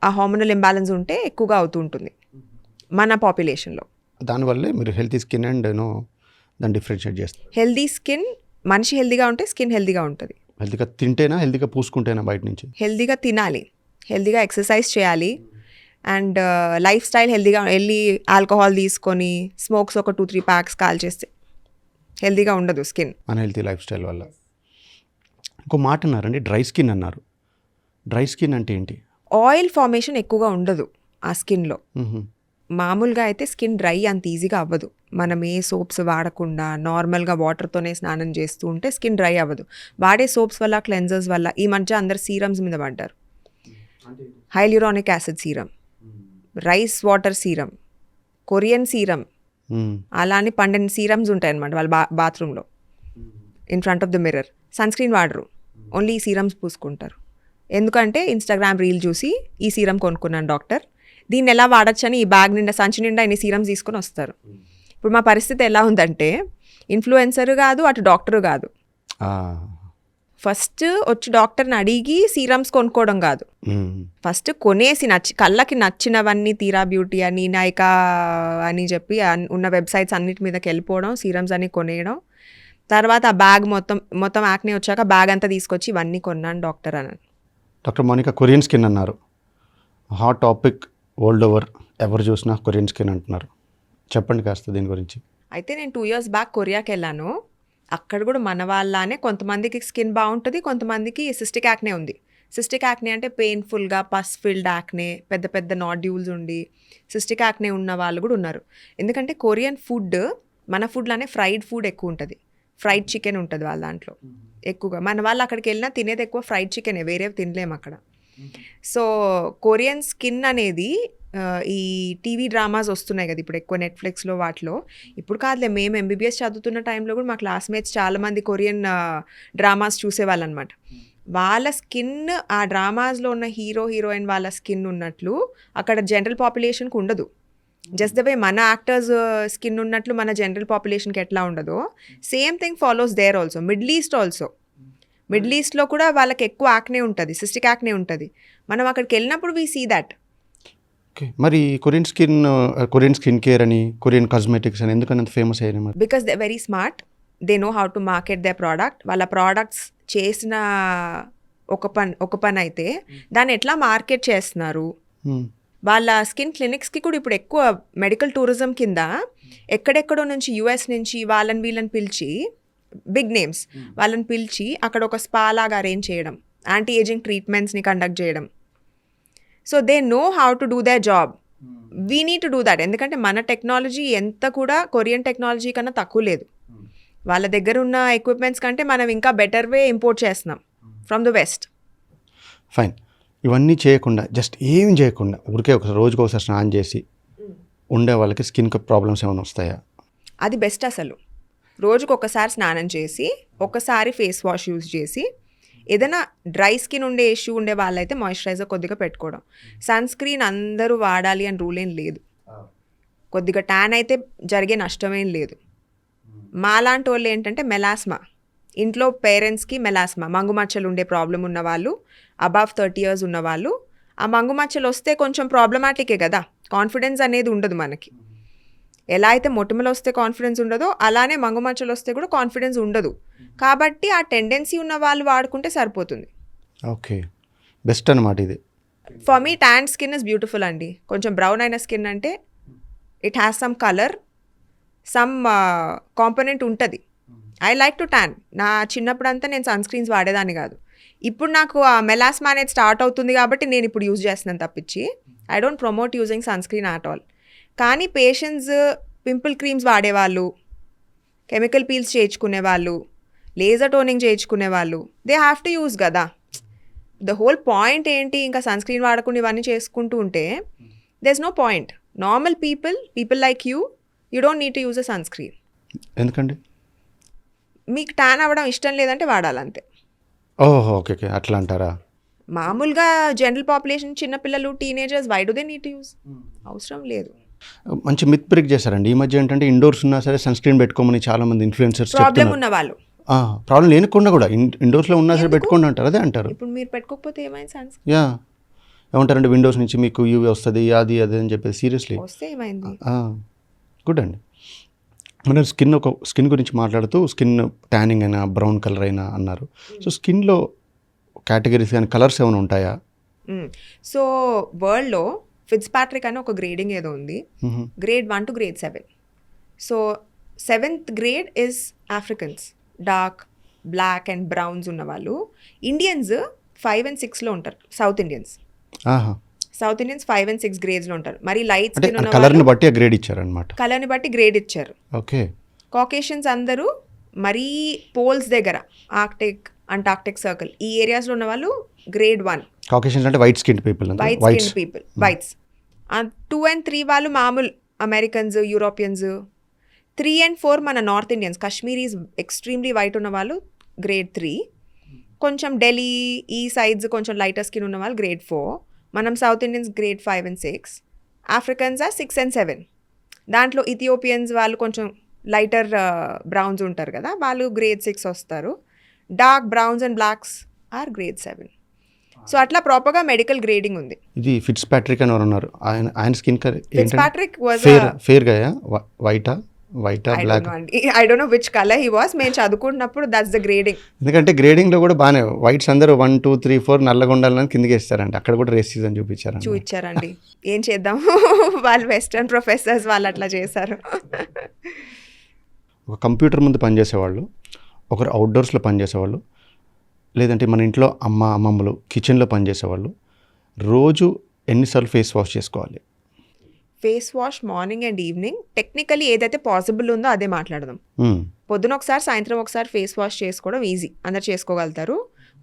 ఆ హార్మోనల్ ఇంబ్యాలెన్స్ ఉంటే ఎక్కువగా అవుతూ ఉంటుంది మన పాపులేషన్లో. దానివల్లే మీరు హెల్తీ స్కిన్ అండ్ దాన్ని డిఫరెన్షియేట్ చేస్తారు. హెల్దీ స్కిన్, మనిషి హెల్దీగా ఉంటే స్కిన్ హెల్దీగా ఉంటుంది. హెల్తీగా తింటేనా, హెల్తీగా పూసుకుంటేనా బయట నుంచి? హెల్దీగా తినాలి, హెల్దీగా ఎక్సర్సైజ్ చేయాలి, అండ్ లైఫ్ స్టైల్ హెల్దీగా, వెళ్ళి ఆల్కహాల్ తీసుకొని స్మోక్స్ ఒక 2-3 ప్యాక్స్ కాల్ చేస్తే హెల్దీగా ఉండదు స్కిన్. అన్హెల్తీ లైఫ్ స్టైల్ వల్ల. ఇంకో మాట అన్నారండి, డ్రై స్కిన్ అన్నారు. డ్రై స్కిన్ అంటే ఏంటి? ఆయిల్ ఫార్మేషన్ ఎక్కువగా ఉండదు ఆ స్కిన్లో. మామూలుగా అయితే స్కిన్ డ్రై అంత ఈజీగా అవ్వదు. మనం ఏ సోప్స్ వాడకుండా నార్మల్గా వాటర్తోనే స్నానం చేస్తూ ఉంటే స్కిన్ డ్రై అవ్వదు. వాడే సోప్స్ వల్ల, క్లెన్జర్స్ వల్ల, ఈ మధ్య అందరు సీరమ్స్ మీద పడ్డారు. Hyaluronic acid serum, rice water serum, Korean serum, అలానే 12 సీరమ్స్ ఉంటాయి అనమాట వాళ్ళ బాత్రూంలో in front of the mirror. Sunscreen వాడరు, ఓన్లీ ఈ సీరమ్స్ పూసుకుంటారు. ఎందుకంటే ఇన్స్టాగ్రామ్ రీల్ చూసి ఈ సీరం కొనుక్కున్నాను డాక్టర్, దీన్ని ఎలా వాడచ్చని ఈ బ్యాగ్ నిండా, సంచి నిండా ఇన్ని సీరమ్స్ తీసుకొని వస్తారు. ఇప్పుడు మా పరిస్థితి ఎలా ఉందంటే, ఇన్ఫ్లుయెన్సర్ కాదు, అటు డాక్టరు కాదు. ఫస్ట్ వచ్చి డాక్టర్ని అడిగి సీరమ్స్ కొనుక్కోవడం కాదు, ఫస్ట్ కొనేసి కళ్ళకి నచ్చినవన్నీ తీరా బ్యూటీ అని, నైకా అని చెప్పి ఉన్న వెబ్సైట్స్ అన్నిటి మీదకి వెళ్ళిపోవడం, సీరమ్స్ అన్ని కొనేయడం, తర్వాత ఆ బ్యాగ్ మొత్తం యాక్నే వచ్చాక బ్యాగ్ అంతా తీసుకొచ్చి ఇవన్నీ కొన్నాను డాక్టర్ అని. డాక్టర్ మౌనిక, కొరియన్ స్కిన్ అన్నారు, హాట్ టాపిక్ వరల్డ్ ఓవర్, ఎవరు చూసినా కొరియన్ స్కిన్ అంటున్నారు. చెప్పండి కాస్త దీని గురించి. అయితే నేను 2 years బ్యాక్ కొరియాకి వెళ్ళాను. అక్కడ కూడా మన వాళ్ళనే కొంతమందికి స్కిన్ బాగుంటుంది, కొంతమందికి సిస్టిక్ యాక్నే ఉంది. సిస్టిక్ యాక్నే అంటే పెయిన్ఫుల్గా పస్ ఫిల్డ్ యాక్నే, పెద్ద పెద్ద నాడ్యూల్స్ ఉండి సిస్టిక్ యాక్నే ఉన్న వాళ్ళు కూడా ఉన్నారు. ఎందుకంటే కొరియన్ ఫుడ్ మన ఫుడ్లోనే ఫ్రైడ్ ఫుడ్ ఎక్కువ ఉంటుంది, ఫ్రైడ్ చికెన్ ఉంటుంది వాళ్ళ దాంట్లో ఎక్కువగా. మన వాళ్ళు అక్కడికి వెళ్ళినా తినేది ఎక్కువ ఫ్రైడ్ చికెనే, వేరేవి తినలేము అక్కడ. సో కొరియన్ స్కిన్ అనేది ఈ టీవీ డ్రామాస్ వస్తున్నాయి కదా ఇప్పుడు ఎక్కువ నెట్ఫ్లిక్స్లో, వాటిలో. ఇప్పుడు కాదులే, మేము ఎంబీబీఎస్ చదువుతున్న టైంలో కూడా మా క్లాస్మేట్స్ చాలామంది కొరియన్ డ్రామాస్ చూసేవాళ్ళు అనమాట. వాళ్ళ స్కిన్ ఆ డ్రామాస్లో ఉన్న హీరోయిన్ వాళ్ళ స్కిన్ ఉన్నట్లు అక్కడ జనరల్ పాపులేషన్కి ఉండదు. జస్ట్ ద వే మన యాక్టర్స్ స్కిన్ ఉన్నట్లు మన జనరల్ పాపులేషన్కి ఎట్లా ఉండదో, same thing follows there also. Middle ఈస్ట్లో కూడా వాళ్ళకి ఎక్కువ యాక్నే ఉంటుంది, సిస్టిక్ యాక్నే ఉంటుంది. మనం అక్కడికి వెళ్ళినప్పుడు వీ సీ దాట్. ఓకే, మరి కొరియన్ స్కిన్ కేర్ అని, కొరియన్ కాస్మెటిక్స్ అని ఎందుకని అంత ఫేమస్ అయ్యాయి మరి? Because they very smart, they know how to market they product. వాళ్ళ ప్రోడక్ట్స్ చేసిన ఒక పని అయితే దాన్ని ఎట్లా మార్కెట్ చేస్తున్నారు. వాళ్ళ స్కిన్ క్లినిక్స్కి కూడా ఇప్పుడు ఎక్కువ మెడికల్ టూరిజం కింద ఎక్కడెక్కడో నుంచి, యుఎస్ నుంచి వీళ్ళని పిలిచి, బిగ్ నేమ్స్ వాళ్ళని పిలిచి అక్కడ ఒక స్పా లాగా అరేంజ్ చేయడం, యాంటీ ఏజింగ్ ట్రీట్మెంట్స్ని కండక్ట్ చేయడం. So they know how to do their job. We need to do that. ఎందుకంటే మన టెక్నాలజీ ఎంత కూడా కొరియన్ టెక్నాలజీ కన్నా తక్కువ లేదు. వాళ్ళ దగ్గర ఉన్న ఎక్విప్మెంట్స్ కంటే మనం ఇంకా బెటర్ వే ఇంపోర్ట్ చేస్తున్నాం ఫ్రమ్ ద వెస్ట్. ఫైన్. ఇవన్నీ చేయకుండా, జస్ట్ ఏం చేయకుండా ఊరికే రోజుకి ఒకసారి స్నానం చేసి ఉండే వాళ్ళకి స్కిన్ ప్రాబ్లమ్స్ ఏమైనా వస్తాయా? అది బెస్ట్ అసలు. రోజుకు ఒకసారి స్నానం చేసి, ఒకసారి ఫేస్ వాష్ యూజ్ చేసి, ఏదైనా డ్రై స్కిన్ ఉండే ఇష్యూ ఉండే వాళ్ళైతే మాయిశ్చరైజర్ కొద్దిగా పెట్టుకోవడం. సన్ స్క్రీన్ అందరూ వాడాలి అని రూల్ ఏం లేదు. కొద్దిగా ట్యాన్ అయితే జరిగే నష్టమేం లేదు. మాలాంటి వాళ్ళు ఏంటంటే మెలాస్మా, ఇంట్లో పేరెంట్స్కి మెలాస్మా మంగుమచ్చలు ఉండే ప్రాబ్లం ఉన్న వాళ్ళు అబవ్ 30 years ఉన్న వాళ్ళు ఆ మంగుమచ్చలు వస్తే కొంచెం ప్రాబ్లమాటికే కదా, కాన్ఫిడెన్స్ అనేది ఉండదు మనకి. ఎలా అయితే మొటిమలు వస్తే కాన్ఫిడెన్స్ ఉండదో అలానే మంగుమచ్చలు వస్తే కూడా కాన్ఫిడెన్స్ ఉండదు. కాబట్టి ఆ టెండెన్సీ ఉన్న వాళ్ళు వాడుకుంటే సరిపోతుంది. ఓకే, బెస్ట్ అనమాట ఇది. For me tan skin is beautiful అండి. కొంచెం బ్రౌన్ అయిన స్కిన్ అంటే it has some colour, some component ఉంటుంది. I like to tan. నా చిన్నప్పుడంతా నేను సన్ స్క్రీన్స్ వాడేదాన్ని కాదు. ఇప్పుడు నాకు ఆ మెలాస్మా అనేది స్టార్ట్ అవుతుంది కాబట్టి నేను ఇప్పుడు యూజ్ చేస్తున్నాను తప్పించి I don't promote using sunscreen at all. కానీ పేషెంట్స్ పింపుల్ క్రీమ్స్ వాడేవాళ్ళు, కెమికల్ పీల్స్ చేయించుకునే వాళ్ళు, లేజర్ టోనింగ్ చేయించుకునే వాళ్ళు దే హ్యావ్ టు యూజ్ కదా. ద హోల్ పాయింట్ ఏంటి, ఇంకా సన్ స్క్రీన్ వాడకుండా ఇవన్నీ చేసుకుంటూ ఉంటే there is no point. Normal people like you don't need to use a sunscreen. ఎందుకండి? మీకు ట్యాన్ అవ్వడం ఇష్టం లేదంటే వాడాలంతే. ఓహో, ఓకే ఓకే, అట్లా అంటారా? మామూలుగా జనరల్ పాపులేషన్, చిన్నపిల్లలు, teenagers, why do they need to use? అవసరం లేదు. మంచి మిత్ బ్రేక్ చేశారండి ఈ మధ్య. ఏంటంటే ఇండోర్స్ ఉన్నా సరే సన్ స్క్రీన్ పెట్టుకోమని చాలా మంది ఇన్ఫ్లుయెన్సర్స్ ప్రాబ్లం చెప్తున్నారు. ఉన్న వాళ్ళు, ప్రాబ్లం లేకుండా కూడా ఇండోర్స్లో ఉన్నా సరే పెట్టుకోండి అంటారు. అదే అంటారు. ఇప్పుడు మీరు పెట్టుకోకపోతే ఏమైంది? సన్ స్క్రీన్ యా, ఏమంటారంటే విండోస్ నుంచి మీకు యూవీ వస్తుంది అది అదే అని చెప్పేసి. సీరియస్లీ వస్తే ఏమైంది? గుడ్ అండి. మనం స్కిన్ గురించి మాట్లాడుతూ స్కిన్ ట్యానింగ్ అయినా బ్రౌన్ కలర్ అయినా అన్నారు. సో స్కిన్లో కేటగిరీస్ కానీ కలర్స్ ఏమైనా ఉంటాయా? సో వరల్డ్లో ఫిట్జ్పాట్రిక్ అని ఒక గ్రేడింగ్ ఏదో ఉంది, grade 1 to grade 7. So 7th grade is Africans, dark black and browns ఉన్న వాళ్ళు. ఇండియన్స్ 5 and 6లో ఉంటారు. సౌత్ ఇండియన్స్ 5 and 6 గ్రేడ్స్లో ఉంటారు. మరి లైట్ స్కిన్ ఉన్న కలర్ని బట్టి గ్రేడ్ ఇచ్చారనమాట. కలర్ని బట్టి గ్రేడ్ ఇచ్చారు. ఓకే. కాకేషియన్స్ అందరూ మరీ పోల్స్ దగ్గర, ఆర్క్టిక్, అంటార్క్టిక్ సర్కిల్ ఈ ఏరియాస్లో ఉన్న వాళ్ళు grade 1. కాకేషియన్స్ అంటే white skin people. White skin people, whites. 2 and 3 వాళ్ళు మామూలు అమెరికన్స్, యూరోపియన్స్. 3 and 4 మన north Indians, Kashmiris extremely white ఉన్న వాళ్ళు grade 3. కొంచెం ఢిల్లీ ఈ సైడ్స్ కొంచెం లైటర్ స్కిన్ ఉన్న వాళ్ళు grade 4. మనం south Indians grade 5 and 6. Africans 6 and 7. దాంట్లో ఇథియోపియన్స్ వాళ్ళు కొంచెం లైటర్ బ్రౌన్స్ ఉంటారు కదా, వాళ్ళు grade 6 వస్తారు. Dark browns and blacks are grade 7. So అట్లా ప్రాపర్గా మెడికల్ గ్రేడింగ్ ఉంది. ఇది ఫిట్జ్పాట్రిక్ అని ఎవరు ఉన్నారు? ఆయన స్కిన్ ఫిట్జ్పాట్రిక్ వాజ్ ఫేర్గా వైటా black? I don't know which colour he was. మేము చదువుకున్నప్పుడు దట్స్ ద గ్రేడింగ్. ఎందుకంటే గ్రేడింగ్లో కూడా బాగానే వైట్స్ అందరూ 1 2 3 4 నల్లగా ఉండాలని కిందకి వేస్తారండి. అక్కడ కూడా రేసిజం చూపించారండి. ఏం చేద్దాం, వాళ్ళు వెస్టర్న్ ప్రొఫెసర్స్ వాళ్ళు అట్లా చేశారు. ఒక కంప్యూటర్ ముందు పనిచేసేవాళ్ళు, ఒకరు అవుట్డోర్స్లో పనిచేసేవాళ్ళు, లేదంటే మన ఇంట్లో అమ్మమ్మలు కిచెన్లో పనిచేసేవాళ్ళు రోజు ఎన్నిసార్లు ఫేస్ వాష్ చేసుకోవాలి? Face wash morning and evening. Technically ఏదైతే పాసిబుల్ ఉందో అదే మాట్లాడదాం. పొద్దున ఒకసారి, సాయంత్రం ఒకసారి ఫేస్ వాష్ చేసుకోవడం ఈజీ, అందరు చేసుకోగలుగుతారు.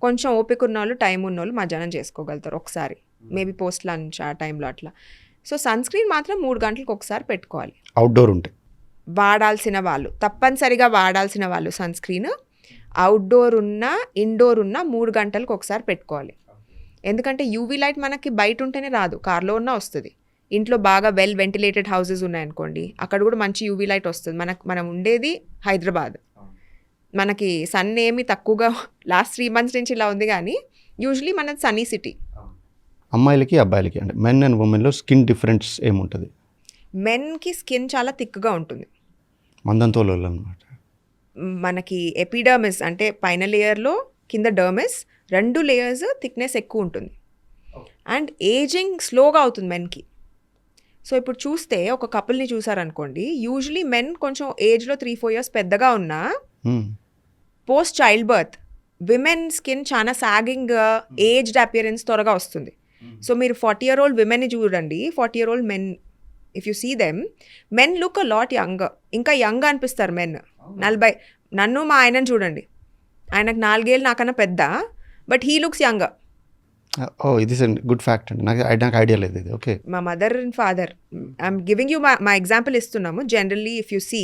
కొంచెం ఓపిక ఉన్న వాళ్ళు, టైం ఉన్న వాళ్ళు మధ్యాహ్నం చేసుకోగలుగుతారు ఒకసారి, మేబీ పోస్ట్ లంచ్ ఆ టైంలో అట్లా. సో సన్ స్క్రీన్ మాత్రం 3 గంటలకు ఒకసారి పెట్టుకోవాలి. అవుట్డోర్ ఉంటే వాడాల్సిన వాళ్ళు, తప్పనిసరిగా వాడాల్సిన వాళ్ళు సన్ స్క్రీన్ అవుట్డోర్ ఉన్నా ఇండోర్ ఉన్నా 3 గంటలకు ఒకసారి పెట్టుకోవాలి. ఎందుకంటే యూవీ లైట్ మనకి బయట ఉంటేనే రాదు, కార్లో ఉన్నా వస్తుంది. ఇంట్లో బాగా వెల్ వెంటిలేటెడ్ హౌసెస్ ఉన్నాయనుకోండి, అక్కడ కూడా మంచి యూవీ లైట్ వస్తుంది. మనం ఉండేది హైదరాబాద్, మనకి సన్ ఏమి తక్కువగా లాస్ట్ 3 months నుంచి ఇలా ఉంది, కానీ యూజువలీ మనది సన్నీ సిటీ. అమ్మాయిలకి అబ్బాయిలకి అంటే మెన్ అండ్ ఉమెన్లో స్కిన్ డిఫరెన్స్ ఏముంటుంది? మెన్కి స్కిన్ చాలా థిక్గా ఉంటుంది, మందంతోలు అనమాట. మనకి ఎపిడర్మిస్ అంటే పైన లేయర్లో కింద డర్మిస్ 2 layers థిక్నెస్ ఎక్కువ ఉంటుంది. అండ్ ఏజింగ్ స్లోగా అవుతుంది మెన్కి. సో ఇప్పుడు చూస్తే ఒక కపుల్ని చూసారనుకోండి, యూజువలీ మెన్ కొంచెం ఏజ్లో 3-4 years పెద్దగా ఉన్నా post childbirth women skin చాలా సాగింగ్ ఏజ్డ్ అపియరెన్స్ త్వరగా వస్తుంది. సో మీరు 40-year-old విమెన్ని చూడండి, 40-year-old men, if you see them, men look a lot young, ఇంకా యంగ్ అనిపిస్తారు మెన్. 40, నన్ను మా ఆయనను చూడండి, ఆయనకు 4 ఏళ్ళు నాకన్నా పెద్ద, బట్ హీ లుక్స్ యంగ్. ఇది గుడ్ ఫ్యాక్ట్ అండి, నాకు ఐడియా లేదు ఇది. ఓకే, మా mother and father, I'm giving you మా ఎగ్జాంపుల్ ఇస్తున్నాము. Generally if you see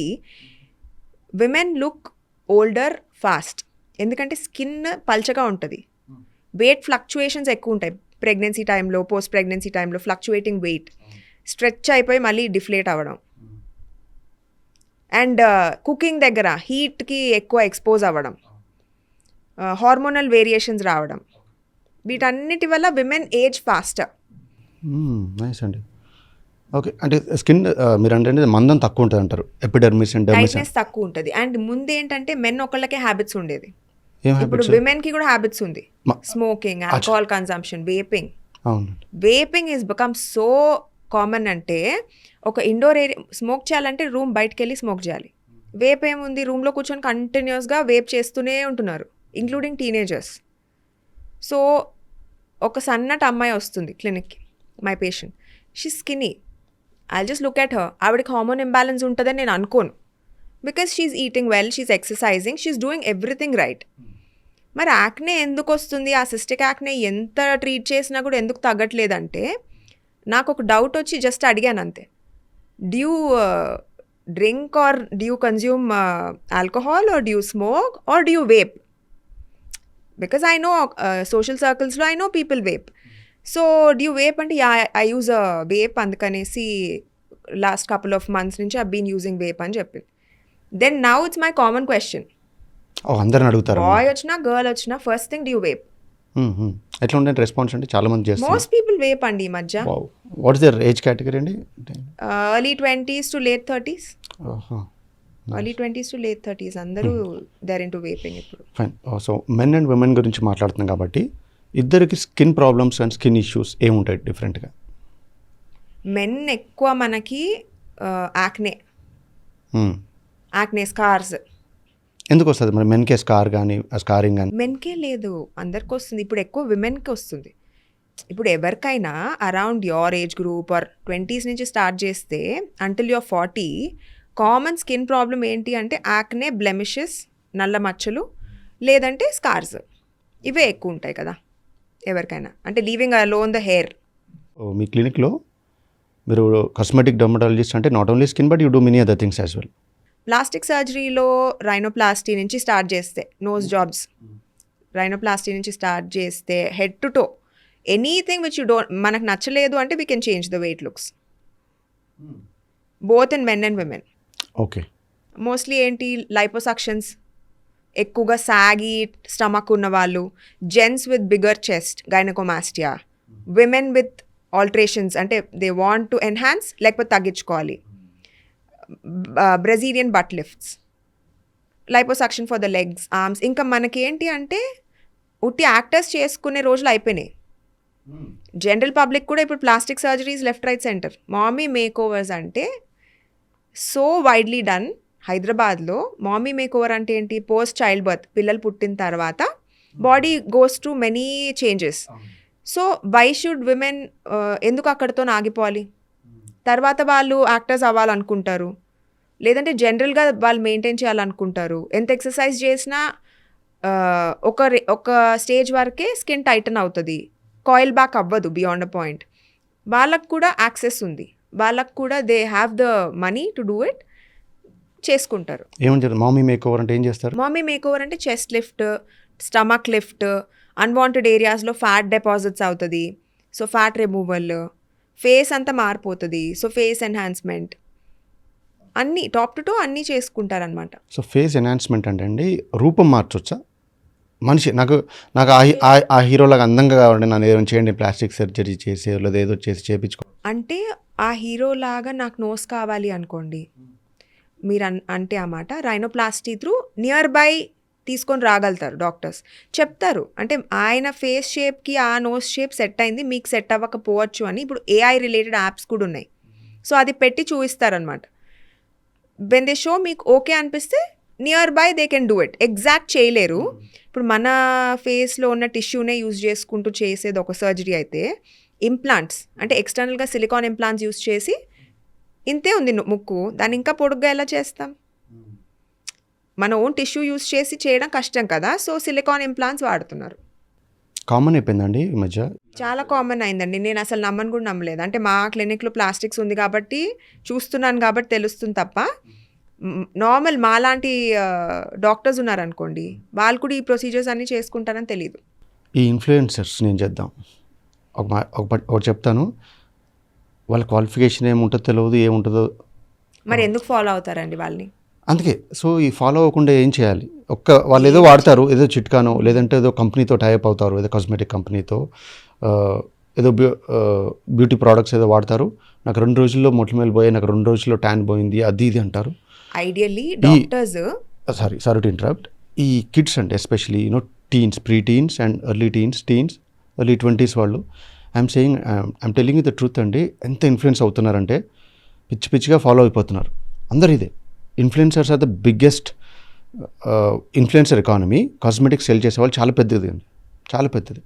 women look older fast, ఎందుకంటే స్కిన్ పల్చగా ఉంటుంది, వెయిట్ ఫ్లక్చుయేషన్స్ ఎక్కువ ఉంటాయి ప్రెగ్నెన్సీ టైంలో, పోస్ట్ ప్రెగ్నెన్సీ టైంలో ఫ్లక్చుయేటింగ్ వెయిట్, స్ట్రెచ్ అయిపోయి మళ్ళీ డిఫ్లేట్ అవ్వడం. అండ్ కుకింగ్ దగ్గర హీట్కి ఎక్కువ ఎక్స్పోజ్ అవ్వడం, హార్మోనల్ వేరియేషన్స్ రావడం, వీటన్నిటి వల్ల విమెన్ ఏజ్ ఫాస్టర్. నైస్ అండి. ఓకే, అంటే స్కిన్ మీరు అంటే మందం తక్కువ ఉంటుంది అంటారు, ఎపిడర్మిస్ అండ్ డెర్మిస్. టైట్నెస్ తక్కువ ఉంటుంది. అండ్ ముందు ఏంటంటే మెన్ ఒకళ్ళకే హ్యాబిట్స్ ఉండేది, ఏం ఇప్పుడు హ్యాబిట్స్? విమెన్ కి కూడా హ్యాబిట్స్ ఉంది. Smoking, alcohol consumption, vaping. అవును. Vaping is become so common. అంటే ఒక ఇండోర్ ఏరియా స్మోక్ చేయాలంటే రూమ్ బయటకు వెళ్ళి స్మోక్ చేయాలి. వేప్ ఏముంది, రూమ్లో కూర్చొని కంటిన్యూస్గా వేప్ చేస్తూనే ఉంటున్నారు, ఇంక్లూడింగ్ టీనేజర్స్. సో ఒక సన్నటి అమ్మాయి వస్తుంది క్లినిక్కి, my patient, she skinny, I just look at her, ఆవిడకి హార్మోన్ ఇంబ్యాలెన్స్ ఉంటుందని నేను అనుకోను. Because she's eating well, she's exercising, she's doing everything right. మరి యాక్నే ఎందుకు వస్తుంది, ఆ సిస్టిక్ యాక్నే ఎంత ట్రీట్ చేసినా కూడా ఎందుకు తగ్గట్లేదంటే, నాకు ఒక డౌట్ వచ్చి జస్ట్ అడిగాను అంతే, do you drink or do you consume alcohol or do you smoke or do you vape? Because I know social సర్కిల్స్లో I know people vape. So do you vape అంటే yeah I use a vape, అందుకనేసి లాస్ట్ కపుల్ ఆఫ్ మంత్స్ నుంచి I been using vape అని చెప్పింది. Then now it's my common question, అందరిని అడుగుతారు, bye వచ్చినా girl వచ్చినా, ఫస్ట్ థింగ్ డ్యూ వేప్? ఎట్లా ఉండే రెస్పాన్స్ అంటే చాలా మంది చేస్తారు. మోస్ట్ పీపుల్ వేప్ అండి ఈ మధ్య. What is their age category అండి? Early 20s to late 30s. Early 20s to late 30s అందరూ దేర్ ఇంటూ వేపింగ్ ఇప్పుడు. Fine. So men and women గురించి మాట్లాడుతున్నాం కాబట్టి, ఇద్దరికి skin problems and skin issues ఏముంటాయి డిఫరెంట్గా? మెన్ ఎక్కువ మనకి యాక్నే స్కార్స్. ఎందుకు వస్తుంది మరి మెన్కే స్కార్ కానీ స్కారింగ్ కానీ? మెన్కే లేదు, అందరికి వస్తుంది. ఇప్పుడు ఎక్కువ విమెన్కి వస్తుంది. ఇప్పుడు ఎవరికైనా around your age group or 20s నుంచి స్టార్ట్ చేస్తే until your 40, common skin problem ఏంటి అంటే యాక్నే, బ్లెమిషెస్, నల్ల మచ్చలు, లేదంటే స్కార్స్. ఇవే ఎక్కువ ఉంటాయి కదా ఎవరికైనా, అంటే లీవింగ్ అలోన్ ద హెయిర్. మీ క్లినిక్లో మీరు కాస్మెటిక్ డర్మటాలజిస్ట్ అంటే not only skin but you do many other things as well. Plastic సర్జరీలో రైనోప్లాస్టీ నుంచి స్టార్ట్ చేస్తే, నోస్ జాబ్స్, రైనోప్లాస్టీ నుంచి స్టార్ట్ చేస్తే head to toe, anything which you don't, మనకు నచ్చలేదు అంటే we can change the way it looks, both in men and women. Okay. Mostly ఏంటి, liposuctions, ఎక్కువగా సాగి స్టమక్ ఉన్న వాళ్ళు, gents with bigger chest, gynaecomastia, women with alterations అంటే they want to enhance లేకపోతే తగ్గించుకోవాలి, Brazilian but lifts, liposuction for the legs, arms. ఇంకా మనకి ఏంటి అంటే ఉట్టి యాక్టర్స్ చేసుకునే రోజులు అయిపోయినాయి. జనరల్ పబ్లిక్ కూడా ఇప్పుడు plastic surgeries left right centre. Mommy makeovers అంటే సో వైడ్లీ డన్. హైదరాబాద్లో మామీ మేక్ ఓవర్ అంటే ఏంటి, పోస్ట్ చైల్డ్ బర్త్, పిల్లలు పుట్టిన తర్వాత body goes to many changes. So why should women ఎందుకు అక్కడితో ఆగిపోవాలి? తర్వాత వాళ్ళు యాక్టర్స్ అవ్వాలనుకుంటారు, లేదంటే జనరల్గా వాళ్ళు మెయింటైన్ చేయాలనుకుంటారు. ఎంత ఎక్సర్సైజ్ చేసినా ఒక స్టేజ్ వరకే స్కిన్ టైటన్ అవుతుంది, కాయిల్ బ్యాక్ అవ్వదు బియాండ్ అ పాయింట్. వాళ్ళకు కూడా యాక్సెస్ ఉంది, వాళ్ళకు కూడా they have the money to do it, చేసుకుంటారు. ఏమంటారు మామీ మేక్ ఓవర్ అంటే? ఏం చేస్తారు మామీ మేక్ ఓవర్ అంటే? Chest lift, stomach lift, unwanted ఏరియాస్లో ఫ్యాట్ డిపాజిట్స్ అవుతుంది, సో ఫ్యాట్ రిమూవల్, ఫేస్ అంతా మారిపోతుంది, సో ఫేస్ ఎన్హాన్స్మెంట్, అన్నీ టాప్ టు టో అన్నీ చేసుకుంటారనమాట. సో ఫేస్ ఎన్హాన్స్మెంట్ అంటే అండి, రూపం మార్చొచ్చా మనిషి? నాకు ఆ హీరోలాగా అందంగా కావాలంటే నన్ను ఏదైనా చేయండి, ప్లాస్టిక్ సర్జరీ చేసి లేదా ఏదో చేసి చేయించుకో అంటే ఆ హీరోలాగా నాకు నోస్ కావాలి అనుకోండి, మీరు అంటే ఆ మాట, రైనోప్లాస్టీ త్రూ నియర్ బై తీసుకొని రాగలుగుతారు డాక్టర్స్, చెప్తారు. అంటే ఆయన ఫేస్ షేప్కి ఆ నోస్ షేప్ సెట్ అయింది, మీకు సెట్ అవ్వకపోవచ్చు అని ఇప్పుడు AI రిలేటెడ్ యాప్స్ కూడా ఉన్నాయి. సో అది పెట్టి చూపిస్తారనమాట. వెన్ దే షో మీకు ఓకే అనిపిస్తే near by they can do it. Exact చేయలేరు. ఇప్పుడు మన ఫేస్లో ఉన్న టిష్యూనే యూజ్ చేసుకుంటూ చేసేది ఒక సర్జరీ అయితే, ఇంప్లాంట్స్ అంటే ఎక్స్టర్నల్గా సిలికాన్ ఇంప్లాంట్స్ యూజ్ చేసి, ఇంతే ఉంది ముక్కు, దాన్ని ఇంకా పొడుగ్గా ఎలా చేస్తాం? మన ఓన్ టిష్యూ యూజ్ చేసి చేయడం కష్టం కదా, సో సిలికాన్ ఇంప్లాంట్స్ వాడుతున్నారు. కామన్ అయిపోయిందండి ఈ మధ్య, చాలా కామన్ అయిందండి. నేను అసలు నమ్మను కూడా నమ్మలేదు. అంటే మా క్లినిక్లో ప్లాస్టిక్స్ ఉంది కాబట్టి చూస్తున్నాను కాబట్టి తెలుస్తుంది తప్ప, నార్మల్ మాలాంటి డాక్టర్స్ ఉన్నారనుకోండి, వాళ్ళు కూడా ఈ ప్రొసీజర్స్ అన్నీ చేసుకుంటారని తెలియదు. ఈ ఇన్ఫ్లుయెన్సర్స్ నేను చేద్దాం ఒకటి చెప్తాను, వాళ్ళ క్వాలిఫికేషన్ ఏముంటుందో తెలియదు, ఏముంటుందో. మరి ఎందుకు ఫాలో అవుతారండి వాళ్ళని? అందుకే సో ఈ ఫాలో అవ్వకుండా ఏం చేయాలి? వాళ్ళు ఏదో వాడతారు, ఏదో చిట్కానో లేదంటే ఏదో కంపెనీతో టైప్ అవుతారు, ఏదో కాస్మెటిక్ కంపెనీతో ఏదో బ్యూటీ ప్రోడక్ట్స్ ఏదో వాడతారు, నాకు 2 రోజుల్లో మొటిమలు పోయాయి, నాకు 2 రోజుల్లో ట్యాన్ పోయింది, అది ఇది అంటారు. Ideally doctors sorry to interrupt. ఈ కిడ్స్ అంటే especially teens, pre teens and early teens, early 20s వాళ్ళు, I'm telling you the truth అండి, ఎంత ఇన్ఫ్లుయెన్స్ అవుతున్నారంటే పిచ్చిగా ఫాలో అయిపోతున్నారు. అందరు ఇదే influencers are the biggest influencer economy. Cosmetics sell చేసే వాళ్ళు చాలా పెద్దది అండి, చాలా పెద్దది.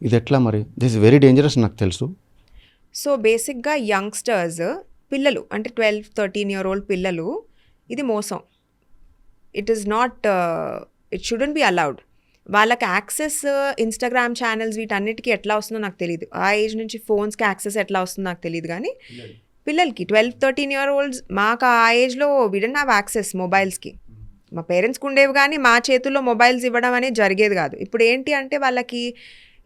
ఇది ఎట్లా మరి? దిస్ ఇస్ వెరీ డేంజరస్ నాకు తెలుసు. సో బేసిక్గా యంగ్స్టర్స్, పిల్లలు అంటే 12-13 year old పిల్లలు, ఇది మోసం. It is not, it shouldn't be allowed. వాళ్ళకి యాక్సెస్ ఇన్స్టాగ్రామ్ ఛానల్స్ వీటన్నిటికీ ఎట్లా వస్తుందో నాకు తెలియదు. ఆ ఏజ్ నుంచి ఫోన్స్కి యాక్సెస్ ఎట్లా వస్తుందో నాకు తెలియదు. కానీ పిల్లలకి 12-13 year olds, మాకు ఆ ఏజ్లో వి డోంట్ హ్యావ్ యాక్సెస్ మొబైల్స్కి. మా పేరెంట్స్కి ఉండేవి కానీ మా చేతుల్లో మొబైల్స్ ఇవ్వడం అనేది జరిగేది కాదు. ఇప్పుడు ఏంటి అంటే వాళ్ళకి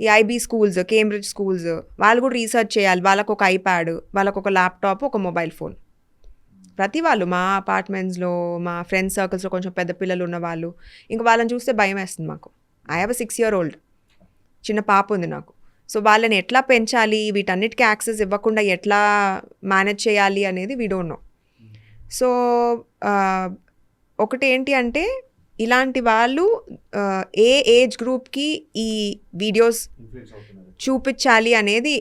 ఈ ఐబీ స్కూల్స్, కేంబ్రిడ్జ్ స్కూల్స్, వాళ్ళు కూడా రీసెర్చ్ చేయాలి. వాళ్ళకు ఒక ఐప్యాడ్, వాళ్ళకు ఒక ల్యాప్టాప్, ఒక మొబైల్ ఫోన్. ప్రతి వాళ్ళు మా అపార్ట్మెంట్స్లో, మా ఫ్రెండ్స్ సర్కిల్స్లో కొంచెం పెద్ద పిల్లలు ఉన్న వాళ్ళు, ఇంకా వాళ్ళని చూస్తే భయం వేస్తుంది మాకు. ఐ హ్యావ్ 6 year old చిన్న పాప ఉంది నాకు. సో వాళ్ళని ఎట్లా పెంచాలి, వీటన్నిటికీ యాక్సెస్ ఇవ్వకుండా ఎట్లా మేనేజ్ చేయాలి అనేది వీ డోంట్ నో. సో ఒకటి ఏంటి అంటే ఇలాంటి వాళ్ళు ఏ ఏజ్ గ్రూప్కి ఈ వీడియోస్ చూపించాలి అనేది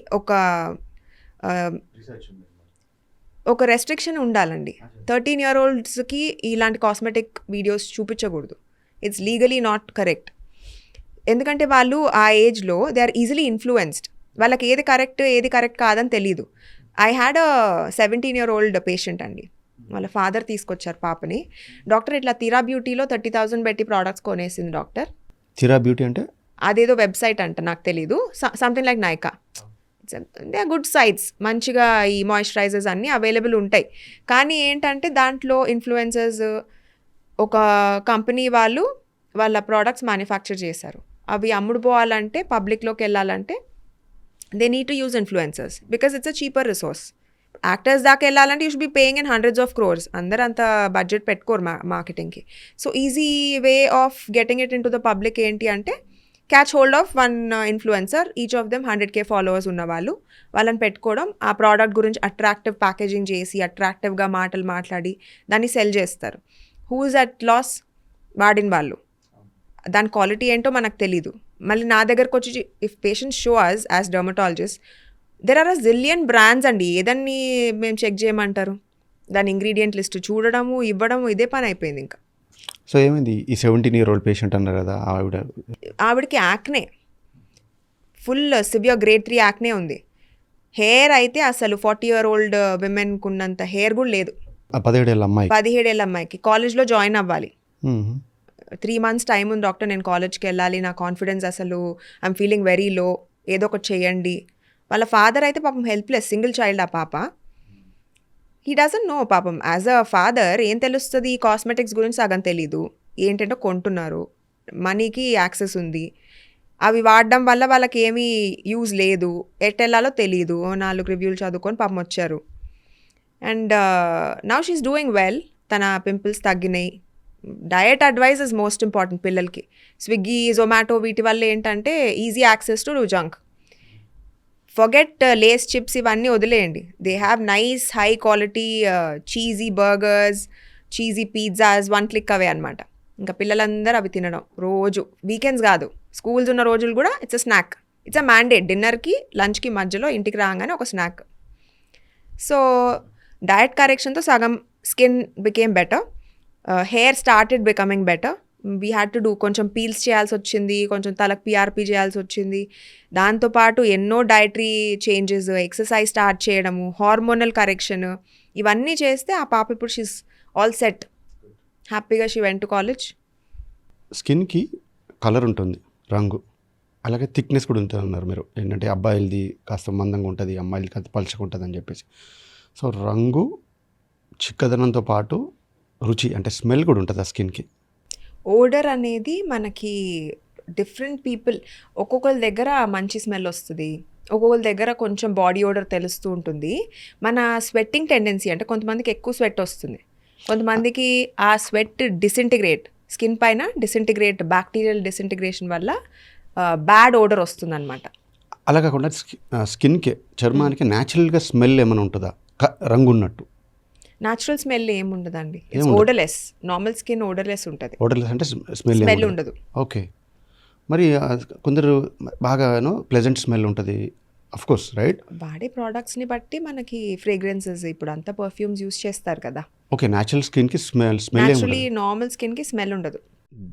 ఒక రెస్ట్రిక్షన్ ఉండాలండి. 13 year oldsకి ఇలాంటి కాస్మెటిక్ వీడియోస్ చూపించకూడదు. It's legally not correct. ఎందుకంటే వాళ్ళు ఆ ఏజ్లో దే ఆర్ ఈజీలీ ఇన్ఫ్లుయెన్స్డ్. వాళ్ళకి ఏది కరెక్ట్ కాదని తెలీదు. I had a 17 year old patient అండి. వాళ్ళ ఫాదర్ తీసుకొచ్చారు పాపని. డాక్టర్ ఇట్లా తీరా బ్యూటీలో 30,000 పెట్టి ప్రోడక్ట్స్ కొనేసింది డాక్టర్. తీరా బ్యూటీ అంటే అదేదో వెబ్సైట్ అంట, నాకు తెలీదు. Something like Nykaa. They are good sites, మంచిగా ఈ మాయిశ్చరైజర్స్ అన్నీ అవైలబుల్ ఉంటాయి. కానీ ఏంటంటే దాంట్లో ఇన్ఫ్లుయెన్సర్స్, ఒక కంపెనీ వాళ్ళు వాళ్ళ ప్రోడక్ట్స్ మ్యానుఫ్యాక్చర్ చేశారు. అవి అమ్ముడుపోవాలంటే, పబ్లిక్లోకి వెళ్ళాలంటే they need to use influencers because it's a cheaper resource. Actors దాకా వెళ్ళాలంటే you should be paying in hundreds of crores. అందరు అంత బడ్జెట్ పెట్టుకోరు మార్కెటింగ్కి. So easy way of getting it in to the public ఏంటి అంటే catch hold of 1 influencer, each of them 100K followers ఉన్న వాళ్ళని పెట్టుకోవడం, ఆ ప్రోడక్ట్ గురించి అట్రాక్టివ్ ప్యాకేజింగ్ చేసి అట్రాక్టివ్గా మాటలు మాట్లాడి దాన్ని సెల్ చేస్తారు. Who is at loss? వాడిన వాళ్ళు. దాని క్వాలిటీ ఏంటో మనకు తెలీదు. మళ్ళీ నా దగ్గరకు వచ్చి if patients show us as dermatologist, there are a zillion brands అండి. ఏదన్నీ మేము చెక్ చేయమంటారు? దాని ఇంగ్రీడియంట్ లిస్ట్ చూడడము, ఇవ్వడము, ఇదే పని అయిపోయింది ఇంకా. సో ఏమైంది ఈ 17 year old పేషెంట్ అన్నారు కదా, ఆవిడకి acne, full severe grade 3 acne ఉంది. హెయిర్ అయితే అసలు 40 year old విమెన్కు ఉన్నంత హెయిర్ కూడా లేదు. 17 ఏళ్ళ అమ్మాయి, 17 ఏళ్ళ అమ్మాయికి కాలేజ్లో జాయిన్ అవ్వాలి. 3 months టైం ఉంది డాక్టర్, నేను కాలేజ్కి వెళ్ళాలి, నా కాన్ఫిడెన్స్ అసలు ఐఎమ్ ఫీలింగ్ వెరీ లో, ఏదో ఒకటి చేయండి. వాళ్ళ ఫాదర్ అయితే పాపం హెల్ప్లెస్, సింగిల్ చైల్డ్ ఆ పాప. హీ డజంట్ నో పాపం. యాజ్ అ ఫాదర్ ఏం తెలుస్తుంది? కాస్మెటిక్స్ గురించి సగం తెలీదు. ఏంటంటే కొంటున్నారు, మనీకి యాక్సెస్ ఉంది, అవి వాడడం వల్ల వాళ్ళకి ఏమీ యూజ్ లేదు, ఎట్టెళ్ళాలో తెలీదు. 4 రివ్యూలు చదువుకొని పాపం వచ్చారు. And now she's doing well. తన పింపుల్స్ తగ్గినాయి. Diet advice is most important పిల్లలకి. స్విగ్గీ, జొమాటో వీటి వల్ల ఏంటంటే easy access to junk. Forget Lays chips ఇవన్నీ వదిలేయండి. They have nice high quality cheesy burgers, cheesy pizzas, 1 click away అనమాట. ఇంకా పిల్లలందరూ అవి తినడం రోజు, వీకెండ్స్ కాదు, స్కూల్స్ ఉన్న రోజులు కూడా. It's a snack, it's a mandate. డిన్నర్కి, లంచ్కి మధ్యలో ఇంటికి రాగానే ఒక స్నాక్. సో డయట్ కరెక్షన్తో సగం skin became better, hair started becoming better. We had to do, కొంచెం పీల్స్ చేయాల్సి వచ్చింది, కొంచెం తలకు పిఆర్పి చేయాల్సి వచ్చింది. దాంతోపాటు ఎన్నో డైటరీ చేంజెస్, ఎక్సర్సైజ్ స్టార్ట్ చేయడము, హార్మోనల్ కరెక్షన్, ఇవన్నీ చేస్తే ఆ పాప ఇప్పుడు షీస్ ఆల్ సెట్. హ్యాపీగా షీ వెంట్ టు కాలేజ్. స్కిన్కి కలర్ ఉంటుంది, రంగు, అలాగే థిక్నెస్ కూడా ఉంటుంది అన్నారు మీరు. ఏంటంటే అబ్బాయిలది కాస్త మందంగా ఉంటుంది, అమ్మాయిలది కాస్త పలుచగా ఉంటుంది అని చెప్పేసి. సో రంగు, చిక్కదనంతో పాటు రుచి అంటే స్మెల్ కూడా ఉంటుంది ఆ స్కిన్కి. ఓడర్ అనేది మనకి డిఫరెంట్ పీపుల్, ఒక్కొక్కరి దగ్గర మంచి స్మెల్ వస్తుంది, ఒక్కొక్కరి దగ్గర కొంచెం బాడీ ఓడర్ తెలుస్తూ ఉంటుంది. మన స్వెట్టింగ్ టెండెన్సీ అంటే కొంతమందికి ఎక్కువ స్వెట్ వస్తుంది, కొంతమందికి ఆ స్వెట్ డిసింటిగ్రేట్ స్కిన్ పైన డిసింటిగ్రేట్ బ్యాక్టీరియల్ డిసింటిగ్రేషన్ వల్ల బ్యాడ్ ఓడర్ వస్తుందన్నమాట. అలా కాకుండా స్కిన్కి చర్మానికి న్యాచురల్గా స్మెల్ ఏమైనా ఉంటుందా రంగు ఉన్నట్టు? న్యాచురల్ స్మెల్ ఏముండదండి, ఓడర్లెస్. నార్మల్ స్కిన్ ఓడర్లెస్ ఉంటుంది. ఓడర్లెస్ అంటే స్మెల్ ఉండదు. ఓకే. మరి కొందరు బాగాను ప్లెజెంట్ స్మెల్ ఉంటుంది, అఫ్ కోర్స్ రైట్. వాడే ప్రోడక్ట్స్ని బట్టి మనకి ఫ్రేగ్రెన్సెస్ ఇప్పుడు అంతా పర్ఫ్యూమ్స్ యూస్ చేస్తారు కదా. ఓకే, న్యాచురల్ స్కిన్కి స్మెల్ న్యాచురలీ నార్మల్ స్కిన్కి స్మెల్ ఉండదు.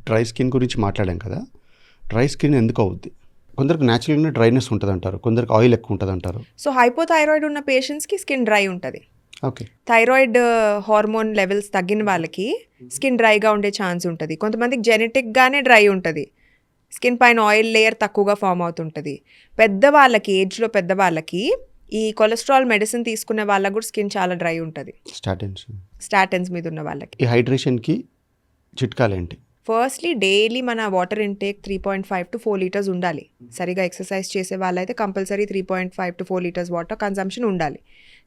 డ్రై స్కిన్ గురించి మాట్లాడాం కదా, డ్రై స్కిన్ ఎందుకు అవుద్ది? కొందరికి న్యాచురల్గా డ్రైనెస్ ఉంటుంది అంటారు, కొందరికి ఆయిల్ ఎక్కువ ఉంటుంది అంటారు. సో హైపోథైరాయిడ్ ఉన్న పేషెంట్స్కి స్కిన్ డ్రై ఉంటుంది. ఓకే. థైరాయిడ్ హార్మోన్ లెవెల్స్ తగ్గిన వాళ్ళకి స్కిన్ డ్రైగా ఉండే ఛాన్స్ ఉంటుంది. కొంతమందికి జెనెటిక్గానే డ్రై ఉంటుంది, స్కిన్ పైన ఆయిల్ లేయర్ తక్కువగా ఫామ్ అవుతుంటుంది. పెద్దవాళ్ళకి, ఏజ్లో పెద్దవాళ్ళకి, ఈ కొలెస్ట్రాల్ మెడిసిన్ తీసుకునే వాళ్ళకి కూడా స్కిన్ చాలా డ్రై ఉంటుంది, స్టాటిన్స్ మీద ఉన్న వాళ్ళకి. ఈ హైడ్రేషన్కి చిట్కాలు ఏంటి? ఫస్ట్లీ డైలీ మన వాటర్ ఇంటేక్ 3.5 to 4 లీటర్స్ ఉండాలి. సరిగా ఎక్సర్సైజ్ చేసే వాళ్ళైతే compulsory 3.5 to 4 litres water consumption ఉండాలి.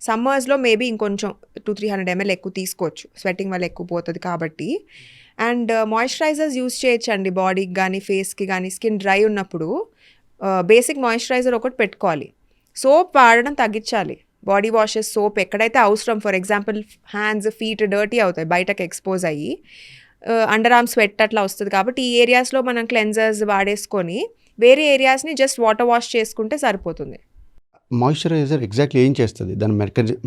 సమ్మర్స్లో మేబీ ఇంకొంచెం 200-300 ml ఎక్కువ తీసుకోవచ్చు, స్వెట్టింగ్ వల్ల ఎక్కువ పోతుంది కాబట్టి. అండ్ మాయిశ్చరైజర్స్ యూస్ చేయొచ్చండి బాడీకి కానీ ఫేస్కి కానీ. స్కిన్ డ్రై ఉన్నప్పుడు బేసిక్ మాయిశ్చరైజర్ ఒకటి పెట్టుకోవాలి. సోప్ వాడడం తగ్గించాలి. బాడీ వాషెస్, సోప్ ఎక్కడైతే అవసరం, for example hands, feet dirty అవుతాయి బయటకు ఎక్స్పోజ్ అయ్యి, అండర్ ఆర్మ్ స్వెట్ అట్లా వస్తుంది కాబట్టి ఈ ఏరియాస్లో మనం క్లెన్జర్స్ వాడేసుకొని వేరే ఏరియాస్ని జస్ట్ వాటర్ వాష్ చేసుకుంటే సరిపోతుంది. మాయిశ్చరైజర్ ఎగ్జాక్ట్లీ ఏం చేస్తుంది? దాని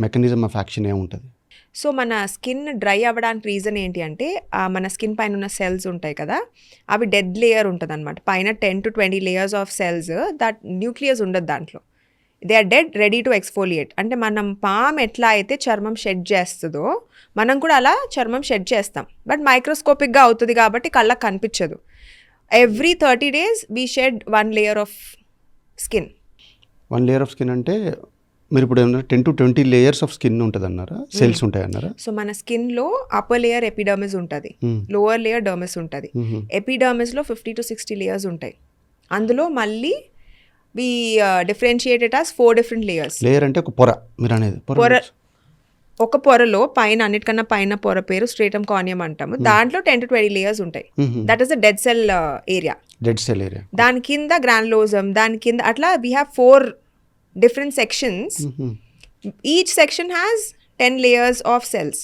మెకానిజం ఆఫ్ యాక్షన్ ఏముంటుంది? సో మన స్కిన్ డ్రై అవ్వడానికి రీజన్ ఏంటి అంటే మన స్కిన్ పైన ఉన్న సెల్స్ ఉంటాయి కదా, అవి డెడ్ లేయర్ ఉంటుంది అనమాట. పైన 10 to 20 layers of cells, that nucleus ఉండదు దాంట్లో. They are dead, ready to exfoliate. అంటే మనం పామ్ ఎట్లా అయితే చర్మం షెడ్ చేస్తుందో మనం కూడా అలా చర్మం షెడ్ చేస్తాం, బట్ మైక్రోస్కోపిక్గా అవుతుంది కాబట్టి కళ్ళకు కనిపించదు. Every 30 days we shed 1 layer of skin. 1 layer of skin అంటే మీరు ఇప్పుడు ఏమన్నా 10 to 20 లేయర్స్ ఆఫ్ స్కిన్ ఉంటుంది అన్నారా? సెల్స్ ఉంటాయి అన్నారా? సో మన స్కిన్లో అప్పర్ లేయర్ ఎపిడర్మిస్ ఉంటుంది, లోవర్ లేయర్ డర్మిస్ ఉంటుంది. ఎపిడర్మిస్లో 50 to 60 లేయర్స్ ఉంటాయి. అందులో మళ్ళీ we differentiated as 4 different layers. Layer అంటే ఒక పొర, మీరు అనేది పొర. ఒక పొరలో పైన, అన్నిటికన్నా పైన పొర పేరు స్ట్రేటమ్ కార్నియం అంటాము. దాంట్లో 10 to 20 లేయర్స్ ఉంటాయి. That is the dead cell area. Dead cell area. దాని కింద గ్రాన్యులోజమ్, దాని కింద అట్లా we have 4 different sections. Each section has 10 layers of cells.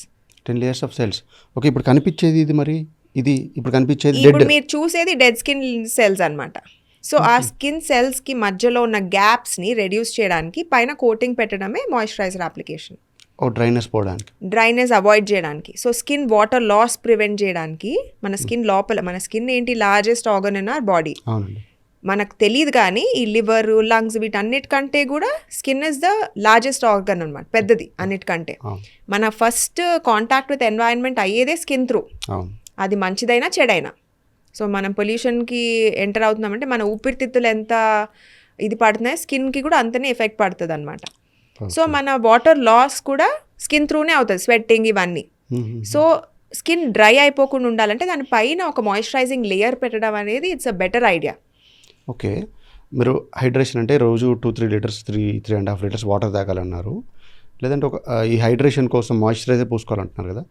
10 layers of cells. Okay, ఇప్పుడు కనిపించేది ఇది, మరి ఇది ఇప్పుడు కనిపించేది ఇప్పుడు మీరు చూసేది డెడ్ స్కిన్ సెల్స్ అన్నమాట. సో ఆ స్కిన్ సెల్స్కి మధ్యలో ఉన్న గ్యాప్స్ని రెడ్యూస్ చేయడానికి పైన కోటింగ్ పెట్టడమే మాయిశ్చరైజర్ అప్లికేషన్. డ్రైనెస్ పోవడానికి, డ్రైనెస్ అవాయిడ్ చేయడానికి. So skin water loss prevent చేయడానికి మన స్కిన్ లోపల, మన స్కిన్ ఏంటి, largest organ in our body. మనకు తెలియదు కానీ ఈ లివర్, లంగ్స్ వీటన్నిటికంటే కూడా skin is the largest organ అనమాట, పెద్దది అన్నిటికంటే. మన ఫస్ట్ కాంటాక్ట్ విత్ ఎన్వైరన్మెంట్ అయ్యేదే స్కిన్ త్రూ, అది మంచిదైనా చెడైనా. సో మనం పొల్యూషన్కి ఎంటర్ అవుతున్నామంటే మన ఊపిరితిత్తులు ఎంత ఇది పడుతున్నాయి, స్కిన్కి కూడా అంతనే ఎఫెక్ట్ పడుతుంది అనమాట. సో మన వాటర్ లాస్ కూడా స్కిన్ త్రూనే అవుతుంది, స్వెట్టింగ్ ఇవన్నీ. సో స్కిన్ డ్రై అయిపోకుండా ఉండాలంటే దానిపైన ఒక మాయిశ్చరైజింగ్ లేయర్ పెట్టడం అనేది it's a better idea. Okay, మీరు హైడ్రేషన్ అంటే రోజు 2-3 లీటర్స్, 3.5 లీటర్స్ వాటర్ తాగాలన్నారు. లేదంటే ఈ హైడ్రేషన్ కోసం మాయిశ్చరైజర్ పూసుకోవాలంటున్నారు కదా.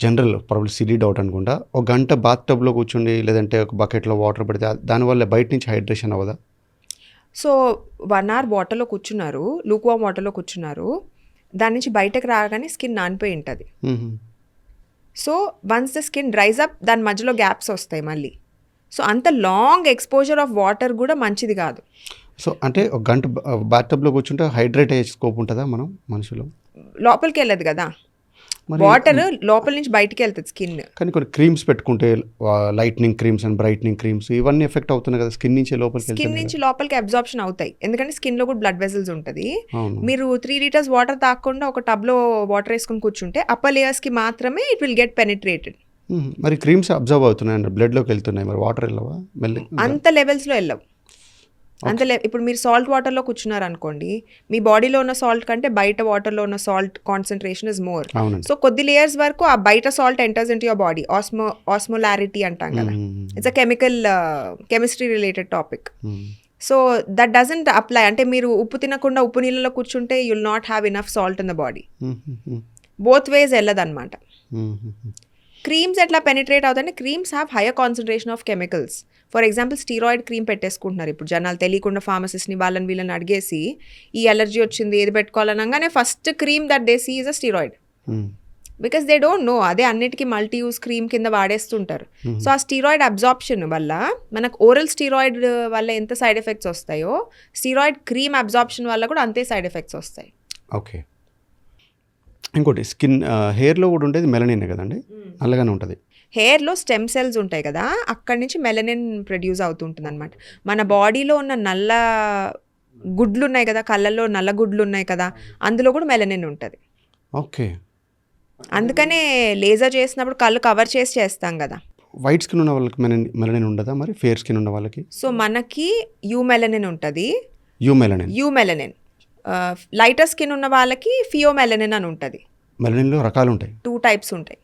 జనరల్ ప్రాబ్లమ్ సిలీ డౌట్ అనుకుంటా, ఒక గంట బాత్ టబ్లో కూర్చుండి లేదంటే ఒక బకెట్లో వాటర్ పెడితే దానివల్ల బయట నుంచి హైడ్రేషన్ అవ్వదా? సో 1 hour వాటర్లో కూర్చున్నారు, లూక్వామ్ వాటర్లో కూర్చున్నారు, దాని నుంచి బయటకు రాగానే స్కిన్ నానిపోయి ఉంటుంది. So once the skin dries up, దాని మధ్యలో గ్యాప్స్ వస్తాయి మళ్ళీ. సో అంత లాంగ్ ఎక్స్పోజర్ ఆఫ్ వాటర్ కూడా మంచిది కాదు. సో అంటే ఒక గంట బాత్ టబ్లో కూర్చుంటే హైడ్రేట్ అయ్యే స్కోప్ ఉంటుందా మనం మనుషులు? లోపలికి వెళ్ళదు కదా వాటర్, లోపల నుంచి బయటికి వెళ్తుంది స్కిన్. కానీ కొన్ని క్రీమ్స్ పెట్టుకుంటే, lightning creams and brightening creams, ఇవన్నీ ఎఫెక్ట్ అవుతున్నాయి కదా స్కిన్ నుంచి లోపలికి. స్కిన్ నుంచి లోపలికి అబ్జార్ప్షన్ అవుతాయి, ఎందుకంటే స్కిన్ లో కూడా బ్లడ్ వెసల్స్ ఉంటుంది. మీరు 3 liters వాటర్ తాగకుండా ఒక టబ్ లో వాటర్ వేసుకుని కూర్చుంటే అప్పర్ లేయర్స్ కి మాత్రమే ఇట్ విల్ గెట్ పెనిట్రేటెడ్. మరి క్రీమ్స్ అబ్జర్వ్ అవుతున్నాయి, బ్లడ్లోకి వెళ్తున్నాయి, మరి వాటర్ వెళ్ళవా? అంత లెవెల్స్లో వెళ్ళవు. అంత ఇప్పుడు మీరు సాల్ట్ వాటర్లో కూర్చున్నారు అనుకోండి, మీ బాడీలో ఉన్న సాల్ట్ కంటే బయట వాటర్లో ఉన్న salt concentration is more. So కొద్ది లేయర్స్ వరకు ఆ బయట salt enters in to your body. Osmolarity అంటాం కదా, it's a chemistry related topic. So that doesn't apply. అంటే మీరు ఉప్పు తినకుండా ఉప్పు నీళ్ళలో కూర్చుంటే you will not have enough salt in the body. Both ways వెళ్ళదన్నమాట. క్రీమ్స్ ఎట్లా పెనిట్రేట్ అవుతాయంటే creams have higher concentration of chemicals. For example steroid cream పెట్టేసుకుంటున్నారు ఇప్పుడు జనాలు తెలియకుండా ఫార్మసిస్ట్ని వీళ్ళని అడిగేసి ఈ అలర్జీ వచ్చింది ఏది పెట్టుకోవాలనగానే first cream that they see is a steroid. Because they don't know అదే అన్నిటికీ మల్టీ యూస్ క్రీమ్ కింద వాడేస్తుంటారు. సో ఆ స్టీరాయిడ్ అబ్జార్ప్షన్ వల్ల మనకు ఓరల్ స్టీరాయిడ్ వల్ల ఎంత సైడ్ ఎఫెక్ట్స్ వస్తాయో స్టీరాయిడ్ క్రీమ్ అబ్జార్ప్షన్ వల్ల కూడా అంతే సైడ్ ఎఫెక్ట్స్ వస్తాయి. ఓకే. ఇంకోటి స్కిన్ హెయిర్లో కూడా ఉండేది మెలనిన్ కదండి, నల్లగానే ఉంటుంది. హెయిర్లో స్టెమ్ సెల్స్ ఉంటాయి కదా, అక్కడి నుంచి మెలనిన్ ప్రొడ్యూస్ అవుతుంటుంది అనమాట. మన బాడీలో ఉన్న నల్ల గుడ్లు ఉన్నాయి కదా, కళ్ళల్లో నల్ల గుడ్లు ఉన్నాయి కదా, అందులో కూడా మెలనిన్ ఉంటుంది. ఓకే. అందుకనే లేజర్ చేసినప్పుడు కళ్ళు కవర్ చేసి చేస్తాం కదా. వైట్ స్కిన్ ఉన్న వాళ్ళకి మెలనిన్ ఉండదా మరి, ఫేర్ స్కిన్ ఉన్న వాళ్ళకి? సో మనకి యూ మెలనిన్ ఉంటుంది, యూ మెలనిన్. లైటర్ స్కిన్ ఉన్న వాళ్ళకి ఫియోమెలనిన్ అని ఉంటుంది. మెలనిన్లో రకాలు ఉంటాయి, 2 types ఉంటాయి.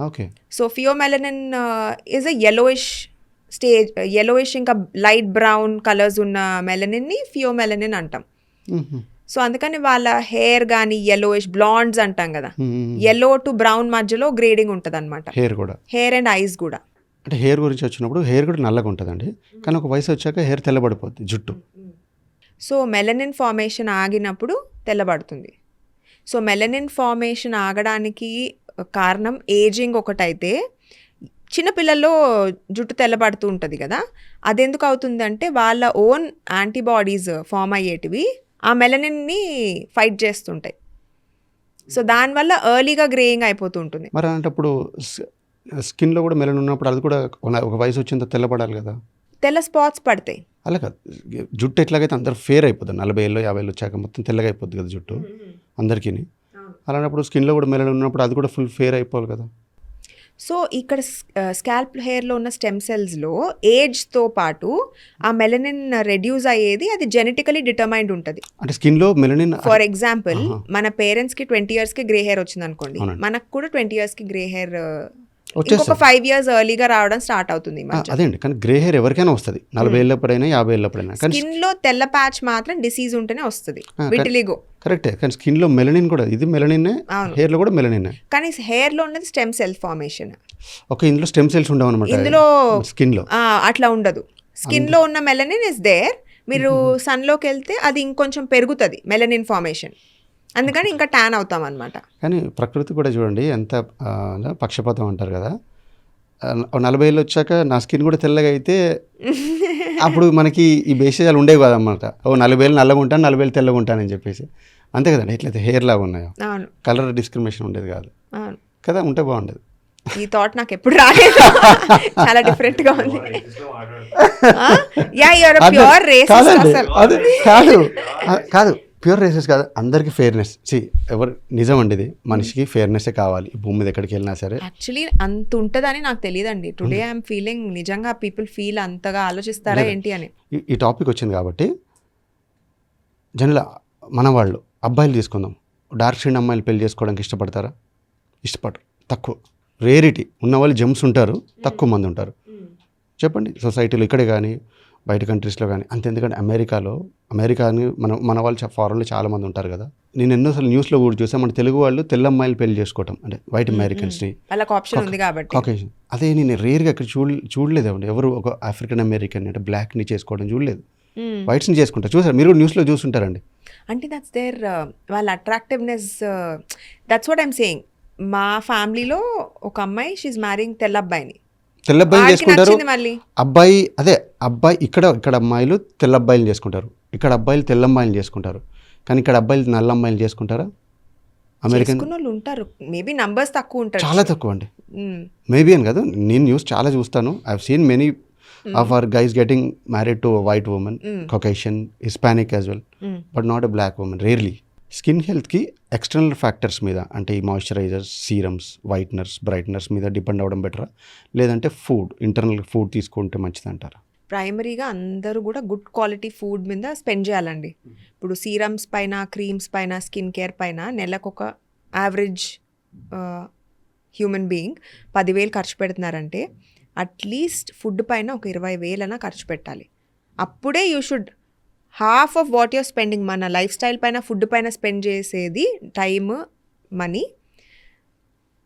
Okay. So pheomelanin is a yellowish ఇంకా లైట్ బ్రౌన్ కలర్స్ ఉన్న మెలనిన్ని ఫియోమెలనిన్ అంటాం. సో అందుకని వాళ్ళ హెయిర్ కానీ yellowish బ్లాండ్స్ అంటాం కదా, yellow to brown మధ్యలో గ్రేడింగ్ ఉంటుంది అనమాట. హెయిర్ అండ్ ఐస్ కూడా. అంటే హెయిర్ గురించి వచ్చినప్పుడు హెయిర్ కూడా నల్లగా ఉంటుందండి, కానీ ఒక వయసు వచ్చాక హెయిర్ తెల్లబడిపోద్ది జుట్టు. సో మెలనిన్ ఫార్మేషన్ ఆగినప్పుడు తెల్లబడుతుంది. సో మెలనిన్ ఫార్మేషన్ ఆగడానికి కారణం ఏజింగ్ ఒకటైతే, చిన్నపిల్లల్లో జుట్టు తెల్లబడుతూ ఉంటుంది కదా, అదెందుకు అవుతుందంటే వాళ్ళ ఓన్ యాంటీబాడీస్ ఫామ్ అయ్యేటివి ఆ మెలనిన్ని ఫైట్ చేస్తుంటాయి. సో దానివల్ల ఎర్లీగా గ్రేయింగ్ అయిపోతూ ఉంటుంది. మరి అలాంటప్పుడు స్కిన్లో కూడా మెలనిన్ ఉన్నప్పుడు అది కూడా ఒక వయసు వచ్చిందో తెల్లబడాలి కదా. తెల్ల స్పాట్స్ పడతాయి. అలా కాదు, జుట్టు ఎట్లాగైతే అందరు ఫేర్ అయిపోతుంది, 40 ఏళ్ళు 50 ఏళ్ళు వచ్చాక మొత్తం తెల్లగా అయిపోద్ది కదా జుట్టు అందరికీ. అలాంటప్పుడు స్కిన్లో కూడా మెలనిన్ ఉన్నప్పుడు అది కూడా ఫుల్ ఫేర్ అయిపోవాలి కదా. సో ఇక్కడ స్కాల్ప్ హెయిర్లో ఉన్న స్టెమ్ సెల్స్లో ఏజ్తో పాటు ఆ మెలనిన్ రెడ్యూస్ అయ్యేది అది జెనెటికలీ డిటర్మైన్డ్ ఉంటుంది. అంటే స్కిన్లో మెలనిన్, ఫర్ ఎగ్జాంపుల్ మన పేరెంట్స్కి 20 yearsకి గ్రే హెయిర్ వచ్చింది అనుకోండి, మనకు కూడా 20 yearsకి గ్రే హెయిర్ ఇంకొక 5 years ఎర్లీగా రావడం స్టార్ట్ అవుతుంది. అదేండి, కానీ గ్రే హెయిర్ ఎవరికైనా వస్తుంది, 40 ఏళ్ళప్పుడైనా 50 ఏళ్ళప్పుడైనా. స్కిన్ లో తెల్ల ప్యాచ్ మాత్రం డిసీజ్ ఉంటేనే వస్తుంది, విటిలిగో. కరెక్టే, కానీ స్కిన్ లో మెలనిన్ కూడా, ఇది మెలనిన్, హెయిర్ లో కూడా మెలనిన్. కానీ హెయిర్ లో ఉన్నది స్టెమ్ సెల్ ఫార్మేషన్. ఓకే, ఇందులో స్టెమ్ సెల్స్ ఉండవు అనమాట, ఇందులో స్కిన్ లో అట్లా ఉండదు. స్కిన్ లో ఉన్న మెలనిన్ ఇస్ దేర్, మీరు సన్ లోకి వెళ్తే అది ఇంకొంచెం పెరుగుతుంది మెలనిన్ ఫార్మేషన్, అందుకని ఇంకా ట్యాన్ అవుతాం అనమాట. కానీ ప్రకృతి కూడా చూడండి ఎంత పక్షపాతం అంటారు కదా. 40 ఏళ్ళు వచ్చాక నా స్కిన్ కూడా తెల్లగా అయితే అప్పుడు మనకి ఈ బేసిజాలు ఉండేవి కదన్నమాట. 40 ఏళ్ళు నల్లగా ఉంటాను, 40 ఏళ్ళు తెల్లగా ఉంటానని చెప్పేసి, అంతే కదండి. ఎట్లయితే హెయిర్ లాగా ఉన్నాయో కలర్ డిస్క్రిమినేషన్ ఉండేది కాదు కదా, ఉంటే బాగుండేది. ఈ థాట్ నాకు ఎప్పుడు రాలేదు, చాలా డిఫరెంట్ గా ఉంది. కాదు, ప్యూర్ రేసెస్ కాదు, అందరికీ ఫెయిర్నెస్. ఎవరు నిజం అండి, ఇది మనిషికి ఫెయిర్నెస్ కావాలి ఈ భూమి మీద ఎక్కడికి వెళ్ళినా సరే. యాక్చువల్లీ అంత ఉంటుందని నాకు తెలియదండి. టుడే ఐఎమ్ ఫీలింగ్ నిజంగా పీపుల్ ఫీల్ అంతగా ఆలోచిస్తారా ఏంటి అని. ఈ టాపిక్ వచ్చింది కాబట్టి జనరల్ మన వాళ్ళు అబ్బాయిలు తీసుకుందాం, డార్క్ స్కిన్ అమ్మాయిలు పెళ్లి చేసుకోవడానికి ఇష్టపడతారా? ఇష్టపడరు, తక్కువ. రేరిటీ ఉన్నవాళ్ళు జెమ్స్ ఉంటారు, తక్కువ మంది ఉంటారు. చెప్పండి, సొసైటీలో ఇక్కడే కానీ బయట కంట్రీస్లో కానీ అంతే. ఎందుకంటే అమెరికాని మన వాళ్ళు ఫారెన్లో చాలా మంది ఉంటారు కదా. నేను ఎన్నోసార్లు న్యూస్లో కూడా చూసాను, మన తెలుగు వాళ్ళు తెల్ల అమ్మాయిలు పెళ్లి చేసుకోవటం, అంటే వైట్ అమెరికన్స్ని. అదే నేను రేర్గా ఇక్కడ చూడలేదు అండి, ఎవరు ఒక ఆఫ్రికన్ అమెరికన్ అంటే బ్లాక్ని చేసుకోవడం చూడలేదు, వైట్స్ని చేసుకుంటారు. చూసారు మీరు కూడా న్యూస్లో చూస్తుంటారండి. అంటే దట్స్ దేర్ వాళ్ళ attractiveness, that's what I'm saying. మా ఫ్యామిలీలో ఒక అమ్మాయి షీఈ్ మ్యారింగ్ తెల్ల అబ్బాయిని చేసుకుంటారు. అబ్బాయి ఇక్కడ అమ్మాయిలు తెల్ల అబ్బాయిలు చేసుకుంటారు, ఇక్కడ అబ్బాయిలు తెల్ల అమ్మాయిలు చేసుకుంటారు. కానీ ఇక్కడ అబ్బాయిలు నల్ల అమ్మాయిలు చేసుకుంటారా? అమెరికన్ ఉంటారు, మేబీ నంబర్స్ తక్కువ ఉంటారు, చాలా తక్కువ అండి. మేబీ అని కాదు, నేను న్యూస్ చాలా చూస్తాను. I have seen many of our guys getting married to white women, Caucasian, Hispanic as well, but not a black woman, rarely. Skin హెల్త్కి ఎక్స్టర్నల్ ఫ్యాక్టర్స్ మీద, అంటే ఈ మాయిశ్చరైజర్స్, సీరమ్స్, వైట్నర్స్, బ్రైట్నర్స్ మీద డిపెండ్ అవ్వడం బెటరా, లేదంటే ఇంటర్నల్ ఫుడ్ తీసుకుంటే మంచిది అంటారా? ప్రైమరీగా అందరూ కూడా గుడ్ క్వాలిటీ ఫుడ్ మీద స్పెండ్ చేయాలండి. ఇప్పుడు సీరమ్స్ పైన, క్రీమ్స్ పైన, స్కిన్ కేర్ పైన నెలకు ఒక యావరేజ్ హ్యూమన్ బీయింగ్ 10,000 ఖర్చు పెడుతున్నారంటే అట్లీస్ట్ ఫుడ్ పైన ఒక 20,000 ఖర్చు పెట్టాలి. అప్పుడే you should half of what you're spending, మన లైఫ్ స్టైల్ పైన, ఫుడ్ పైన స్పెండ్ చేసేది టైమ్, మనీ,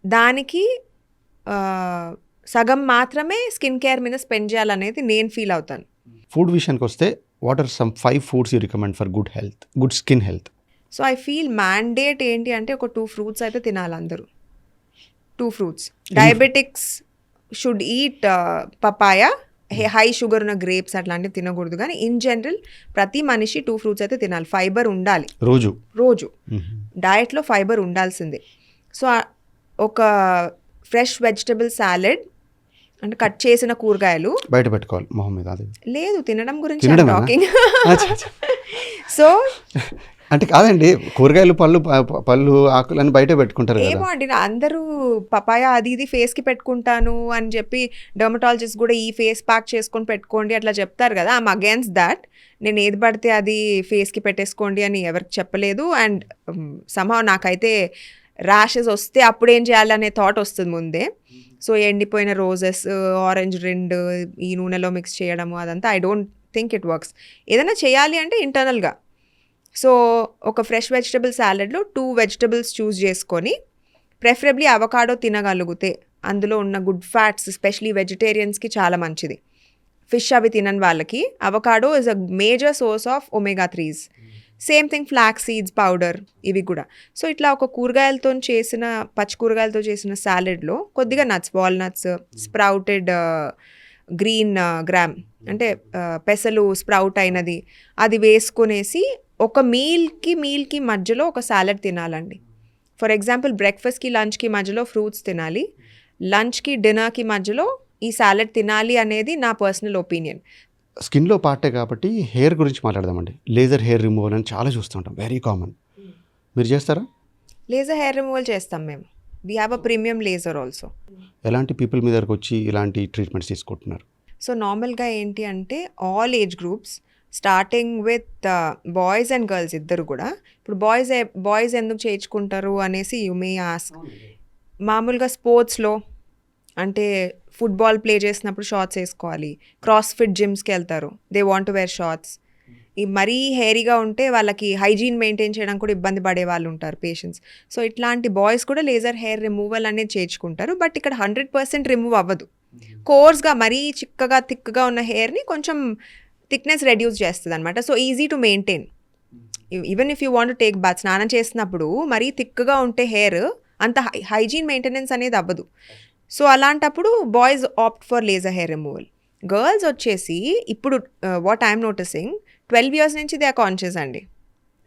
దానికి సగం మాత్రమే స్కిన్ కేర్ మీద స్పెండ్ చేయాలనేది నేను ఫీల్ అవుతాను. ఫుడ్ విషయానికి వస్తే what are some 5 foods you recommend for good health, good skin health? So I feel mandate ఏంటి అంటే ఒక 2 ఫ్రూట్స్ అయితే తినాలి అందరూ. 2 fruits. Diabetics should eat papaya, high sugar ఉన్న గ్రేప్స్ అట్లాంటివి తినకూడదు. కానీ ఇన్ జనరల్ ప్రతి మనిషి 2 ఫ్రూట్స్ అయితే తినాలి. ఫైబర్ ఉండాలి రోజు డయట్లో, ఫైబర్ ఉండాల్సిందే. సో ఒక ఫ్రెష్ వెజిటబుల్ సాలెడ్ అంటే కట్ చేసిన కూరగాయలు బయట పెట్టుకోవాలి మొహం మీద. అది లేదు, తినడం గురించి టాకింగ్. సో అంటే కాదండి, కూరగాయలు పళ్ళు ఆకులని బయట పెట్టుకుంటారు. ఏమో అండి, అందరూ పపాయ అది ఇది ఫేస్కి పెట్టుకుంటాను అని చెప్పి డర్మటాలజిస్ట్ కూడా ఈ ఫేస్ ప్యాక్ చేసుకొని పెట్టుకోండి అట్లా చెప్తారు కదా. I'm against that. నేను ఏది పడితే అది ఫేస్కి పెట్టేసుకోండి అని ఎవరికి చెప్పలేదు. అండ్ సమ్హౌ నాకైతే ర్యాషెస్ వస్తే అప్పుడు ఏం చేయాలనే థాట్ వస్తుంది ముందే. సో ఎండిపోయిన రోజెస్, ఆరెంజ్ రిండ్ ఈ నూనెలో మిక్స్ చేయడము అదంతా I don't think it works. ఏదైనా చేయాలి అంటే ఇంటర్నల్గా. సో ఒక ఫ్రెష్ వెజిటబుల్ సాలెడ్లో 2 వెజిటబుల్స్ చూస్ చేసుకొని, ప్రెఫరబ్లీ అవకాడో తినగలిగితే అందులో ఉన్న గుడ్ ఫ్యాట్స్ ఎస్పెషలీ వెజిటేరియన్స్కి చాలా మంచిది. ఫిష్ అవి తినని వాళ్ళకి avocado is a major source of omega 3s. Same thing flax seeds powder ఇవి కూడా. సో ఇట్లా ఒక కూరగాయలతో చేసిన, పచ్చి కూరగాయలతో చేసిన సాలెడ్లో కొద్దిగా nuts, walnuts, sprouted green gram అంటే పెసలు స్ప్రౌట్ అయినది అది వేసుకునేసి ఒక మీల్కి మధ్యలో ఒక సాలెడ్ తినాలండి. ఫర్ ఎగ్జాంపుల్ బ్రేక్ఫాస్ట్కి లంచ్కి మధ్యలో ఫ్రూట్స్ తినాలి, లంచ్కి డిన్నర్కి మధ్యలో ఈ సాలెడ్ తినాలి అనేది నా పర్సనల్ ఒపీనియన్. స్కిన్లో పార్టే కాబట్టి హెయిర్ గురించి మాట్లాడదామండి. లేజర్ హెయిర్ రిమూవల్ అని చాలా చూస్తుంటాం, వెరీ కామన్. మీరు చేస్తారా? లేజర్ హెయిర్ రిమూవల్ చేస్తాం మేము. We have a premium laser also. ఎలాంటి పీపుల్ మీ దగ్గరకు వచ్చి ఇలాంటి ట్రీట్మెంట్స్ తీసుకుంటున్నారు? సో నార్మల్గా ఏంటి అంటే all age groups starting with boys and girls ఇద్దరు కూడా. ఇప్పుడు బాయ్స్ ఎందుకు చేయించుకుంటారు అనేసి యు మే ఆస్క్. మామూలుగా స్పోర్ట్స్లో అంటే ఫుట్బాల్ ప్లే చేసినప్పుడు షార్ట్స్ వేసుకోవాలి, క్రాస్ ఫిట్ జిమ్స్కి వెళ్తారు, they want to wear shorts. ఈ మరీ హెయిరీగా ఉంటే వాళ్ళకి హైజీన్ మెయింటైన్ చేయడం కూడా ఇబ్బంది పడే వాళ్ళు ఉంటారు పేషెంట్స్. సో ఇట్లాంటి బాయ్స్ కూడా లేజర్ హెయిర్ రిమూవల్ అనేది చేయించుకుంటారు. బట్ ఇక్కడ 100% రిమూవ్ అవ్వదు. కోర్స్గా మరీ చిక్కగా థిక్గా ఉన్న హెయిర్ని కొంచెం థిక్నెస్ రెడ్యూస్ చేస్తుంది అనమాట. So easy to maintain. Even if you want to take bath, స్నానం చేసినప్పుడు మరీ థిక్గా ఉంటే హెయిర్ అంత హైజీన్ మెయింటెనెన్స్ అనేది అవ్వదు. సో అలాంటప్పుడు boys opt for laser hair removal. Girls వచ్చేసి ఇప్పుడు వాట్ ఐఎమ్ నోటీసింగ్ 12 years నుంచి దే ఆర్ కాన్షియస్ అండి.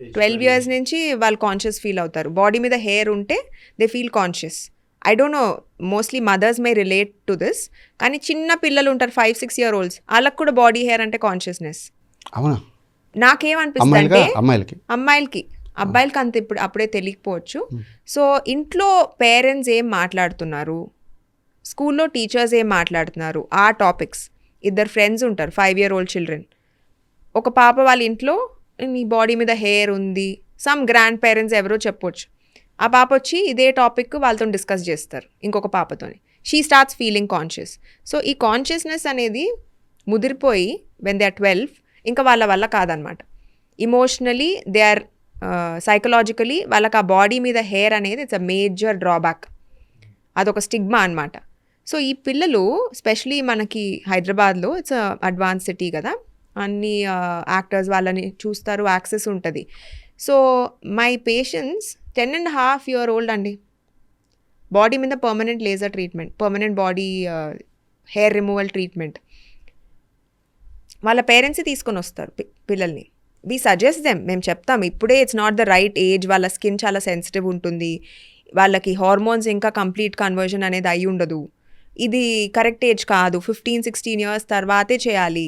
12 years నుంచి వాళ్ళు కాన్షియస్ ఫీల్ అవుతారు. బాడీ మీద హెయిర్ ఉంటే they feel conscious. I don't know, mostly mothers may relate to this. కానీ చిన్న పిల్లలు ఉంటారు 5-6 year olds, వాళ్ళకు కూడా బాడీ హెయిర్ అంటే కాన్షియస్నెస్. అవునా? నాకేమనిపిస్తుంది అంటే అమ్మాయిలకి అబ్బాయిలకి అంత అప్పుడే తెలియకపోవచ్చు. సో ఇంట్లో పేరెంట్స్ ఏం మాట్లాడుతున్నారు, స్కూల్లో టీచర్స్ ఏం మాట్లాడుతున్నారు, ఆ టాపిక్స్. ఇద్దరు ఫ్రెండ్స్ ఉంటారు, 5 year old చిల్డ్రన్. ఒక పాప వాళ్ళ ఇంట్లో నీ బాడీ మీద హెయిర్ ఉంది, సమ్ గ్రాండ్ పేరెంట్స్ ఎవరో చెప్పొచ్చు. ఆ పాప వచ్చి ఇదే టాపిక్ వాళ్ళతో డిస్కస్ చేస్తారు ఇంకొక పాపతోని. She starts feeling conscious. So ఈ కాన్షియస్నెస్ అనేది ముదిరిపోయి వెన్ దే ఆర్ 12 ఇంకా వాళ్ళ వల్ల కాదనమాట. ఇమోషనలీ దే ఆర్ సైకలాజికలీ వాళ్ళకి ఆ బాడీ మీద హెయిర్ అనేది ఇట్స్ అ మేజర్ డ్రాబ్యాక్. అదొక స్టిగ్మా అనమాట. సో ఈ పిల్లలు స్పెషలీ మనకి హైదరాబాద్లో ఇట్స్ అడ్వాన్స్ సిటీ కదా, అన్ని యాక్టర్స్ వాళ్ళని చూస్తారు, యాక్సెస్ ఉంటుంది. So my patients 10.5 year old అండి, బాడీ మీద permanent laser treatment, permanent body hair removal treatment వాళ్ళ పేరెంట్స్ తీసుకొని వస్తారు పిల్లల్ని. వీ సజెస్ట్ దెమ్, మేము చెప్తాం ఇప్పుడే it's not the right age, వాళ్ళ స్కిన్ చాలా సెన్సిటివ్ ఉంటుంది, వాళ్ళకి హార్మోన్స్ ఇంకా కంప్లీట్ కన్వర్జన్ అనేది అయి ఉండదు, ఇది కరెక్ట్ ఏజ్ కాదు, 15-16 years తర్వాతే చేయాలి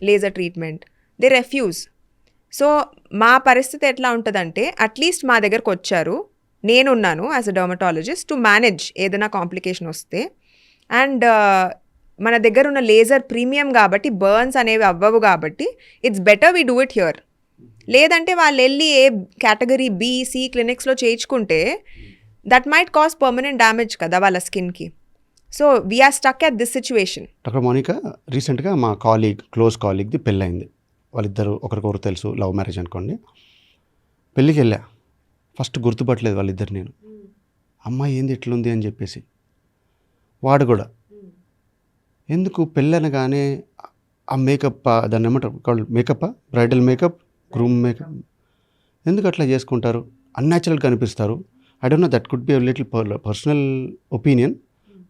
లేజర్ ట్రీట్మెంట్. They refuse. సో మా పరిస్థితి ఎట్లా ఉంటుందంటే, అట్లీస్ట్ మా దగ్గరకు వచ్చారు, నేనున్నాను as a dermatologist to manage ఏదైనా కాంప్లికేషన్ వస్తే. అండ్ మన దగ్గర ఉన్న లేజర్ ప్రీమియం కాబట్టి బర్న్స్ అనేవి అవ్వవు కాబట్టి it's better we do it here. లేదంటే వాళ్ళు వెళ్ళి ఏ కేటగిరీ B-C క్లినిక్స్లో చేయించుకుంటే that might cause permanent damage కదా వాళ్ళ స్కిన్కి. So we're stuck at this situation. Doctor Monika, రీసెంట్గా మా క్లోజ్ కాలీగ్ది పెళ్ళయింది. వాళ్ళిద్దరు ఒకరికొకరు తెలుసు, లవ్ మ్యారేజ్ అనుకోండి. పెళ్ళికి వెళ్ళా, ఫస్ట్ గుర్తుపట్టలేదు వాళ్ళిద్దరు. నేను అమ్మాయి ఏంది ఇట్లుంది అని చెప్పేసి. వాడు కూడా ఎందుకు పెళ్ళనగానే ఆ మేకప్ దాన్ని ఏమంటారు makeup, bridal makeup, groom makeup ఎందుకు అట్లా చేసుకుంటారు? అన్యాచురల్గా కనిపిస్తారు. I don't no, that could be little personal opinion,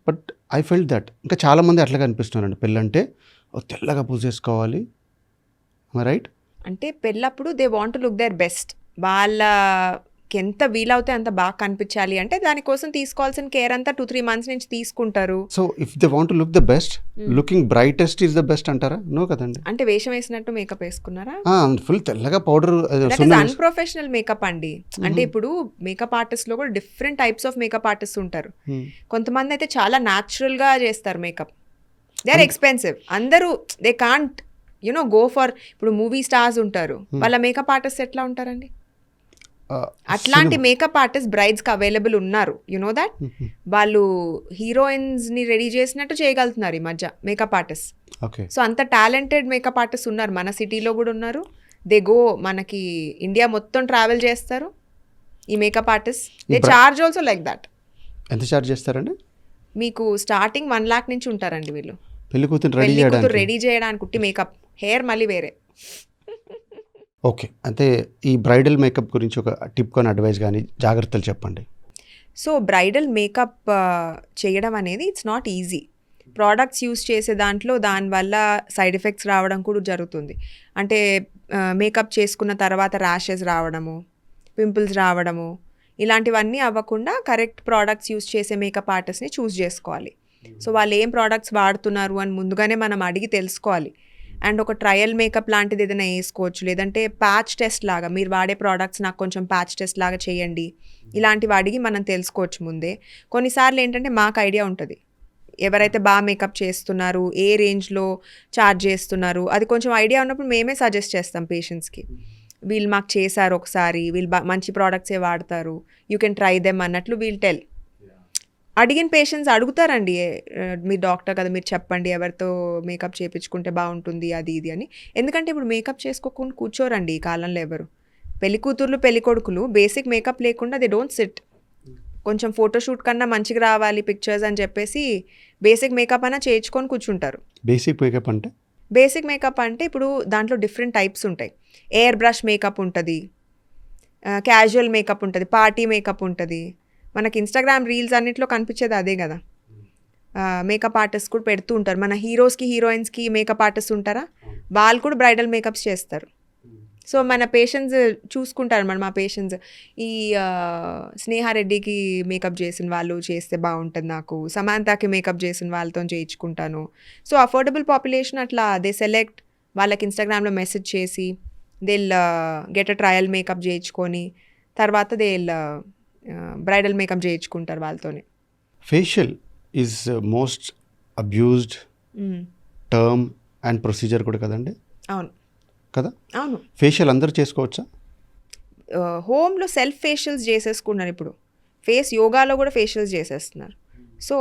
but I felt that. ఇంకా చాలామంది అట్లా కనిపిస్తున్నారండి. పెళ్ళంటే తెల్లగా పూసేసుకోవాలి, రైట్? అంటే పెళ్ళప్పుడు they want to look their best. వాళ్ళకి ఎంత వీలవుతే అంత బాగా కనిపించాలి అంటే దానికోసం తీసుకోవాల్సిన కేర్ అంతా 2-3 months నుంచి తీసుకుంటారు. So if they want to look the best, looking brightest is the best అంటారా? నో కదండి. అంటే వేషం వేసినట్టు మేకప్ వేసుకున్నారా? ఫుల్ తెల్లగా powder that is unprofessional makeup అండి. అంటే ఇప్పుడు మేకప్ ఆర్టిస్ట్ లో కూడా different types of makeup artist ఉంటారు. కొంతమంది అయితే చాలా న్యాచురల్ గా చేస్తారు మేకప్. They are expensive. అందరూ దే కాంట్ గో ఫర్. ఇప్పుడు మూవీ స్టార్స్ ఉంటారు, వాళ్ళ మేకప్ ఆర్టిస్ట్ ఎట్లా ఉంటారండి? అట్లాంటి మేకప్ ఆర్టిస్ట్ బ్రైడ్స్ కి అవైలబుల్ ఉన్నారు. నో దాట్ వాళ్ళు హీరోయిన్స్ ని రెడీ చేసినట్టు చేయగలుగుతున్నారు ఈ మధ్య మేకప్ ఆర్టిస్ట్. ఓకే. సో అంత టాలెంటెడ్ మేకప్ ఆర్టిస్ట్ ఉన్నారు, మన సిటీలో కూడా ఉన్నారు. దే గో, మనకి ఇండియా మొత్తం ట్రావెల్ చేస్తారు ఈ makeup artist. They charge also like that. ఎంత చార్జ్ చేస్తారండి? మీకు స్టార్టింగ్ 1 lakh నుంచి ఉంటారండి వీళ్ళు. పెళ్లి కూతురు రెడీ చేయడానికి ఉట్టి మేకప్, హెయిర్ మళ్ళీ వేరే. ఓకే. అంటే ఈ బ్రైడల్ మేకప్ గురించి ఒక టిప్ కానీ అడ్వైస్ కానీ జాగ్రత్తలు చెప్పండి. సో బ్రైడల్ మేకప్ చేయడం అనేది it's not easy. Products use చేసే దానివల్ల సైడ్ ఎఫెక్ట్స్ రావడం కూడా జరుగుతుంది. అంటే మేకప్ చేసుకున్న తర్వాత ర్యాషెస్ రావడము, పింపుల్స్ రావడము, ఇలాంటివన్నీ అవ్వకుండా కరెక్ట్ ప్రోడక్ట్స్ యూస్ చేసే మేకప్ ఆర్టిస్ట్ని చూస్ చేసుకోవాలి. సో వాళ్ళు ఏం ప్రోడక్ట్స్ వాడుతున్నారు అని ముందుగానే మనం అడిగి తెలుసుకోవాలి. అండ్ ఒక ట్రయల్ మేకప్ లాంటిది ఏదైనా వేసుకోవచ్చు, లేదంటే ప్యాచ్ టెస్ట్ లాగా మీరు వాడే ప్రోడక్ట్స్ నాకు కొంచెం ప్యాచ్ టెస్ట్ లాగా చేయండి, ఇలాంటివి అడిగి మనం తెలుసుకోవచ్చు ముందే. కొన్నిసార్లు ఏంటంటే మాకు ఐడియా ఉంటుంది ఎవరైతే బాగా మేకప్ చేస్తున్నారు, ఏ రేంజ్లో ఛార్జ్ చేస్తున్నారు, అది కొంచెం ఐడియా ఉన్నప్పుడు మేమే సజెస్ట్ చేస్తాం పేషెంట్స్కి. వీళ్ళు మాకు చేశారు ఒకసారి, వీళ్ళు మంచి ప్రోడక్ట్సే వాడతారు, యూ కెన్ ట్రై దెమ్ అన్నట్లు వీల్ టెల్. అడిగిన పేషెంట్స్ అడుగుతారండి, మీరు డాక్టర్ కదా మీరు చెప్పండి ఎవరితో మేకప్ చేయించుకుంటే బాగుంటుంది అది ఇది అని. ఎందుకంటే ఇప్పుడు మేకప్ చేసుకోకుండా కూర్చోరండి ఈ కాలంలో ఎవరు. పెళ్లి కూతుర్లు పెళ్లి కొడుకులు బేసిక్ మేకప్ లేకుండా దే డోంట్ సిట్. కొంచెం ఫోటోషూట్ కన్నా మంచిగా రావాలి పిక్చర్స్ అని చెప్పేసి బేసిక్ మేకప్ అయినా చేయించుకొని కూర్చుంటారు. బేసిక్ మేకప్ అంటే ఇప్పుడు దాంట్లో డిఫరెంట్ టైప్స్ ఉంటాయి. ఎయిర్ బ్రష్ మేకప్ ఉంటుంది, క్యాజువల్ మేకప్ ఉంటుంది, పార్టీ మేకప్ ఉంటుంది. మనకి ఇన్స్టాగ్రామ్ రీల్స్ అన్నిట్లో కనిపించేది అదే కదా. మేకప్ ఆర్టిస్ట్ కూడా పెడుతూ ఉంటారు. మన హీరోస్కి హీరోయిన్స్కి మేకప్ ఆర్టిస్ట్ ఉంటారా, వాళ్ళు కూడా బ్రైడల్ మేకప్స్ చేస్తారు. సో మన పేషెంట్స్ చూసుకుంటారు. మా పేషెంట్స్ ఈ స్నేహారెడ్డికి మేకప్ చేసిన వాళ్ళు చేస్తే బాగుంటుంది, నాకు సమాంతాకి మేకప్ చేసిన వాళ్ళతో చేయించుకుంటాను. సో అఫోర్డబుల్ పాపులేషన్ అట్లా దే సెలెక్ట్, వాళ్ళకి ఇన్స్టాగ్రామ్లో మెసేజ్ చేసి they get a trial makeup చేయించుకొని తర్వాత దే బ్రైడల్ మేకప్ చేయించుకుంటారు వాళ్ళతోనే. Facial is most abused term and procedure కూడా కదండి. అవును కదా. అవును. ఫేషియల్ అందరూ చేసుకోవచ్చా? హోమ్లో సెల్ఫ్ ఫేషియల్స్ చేసేసుకున్నారు. ఇప్పుడు ఫేస్ యోగాలో కూడా ఫేషియల్స్ చేసేస్తున్నారు. సో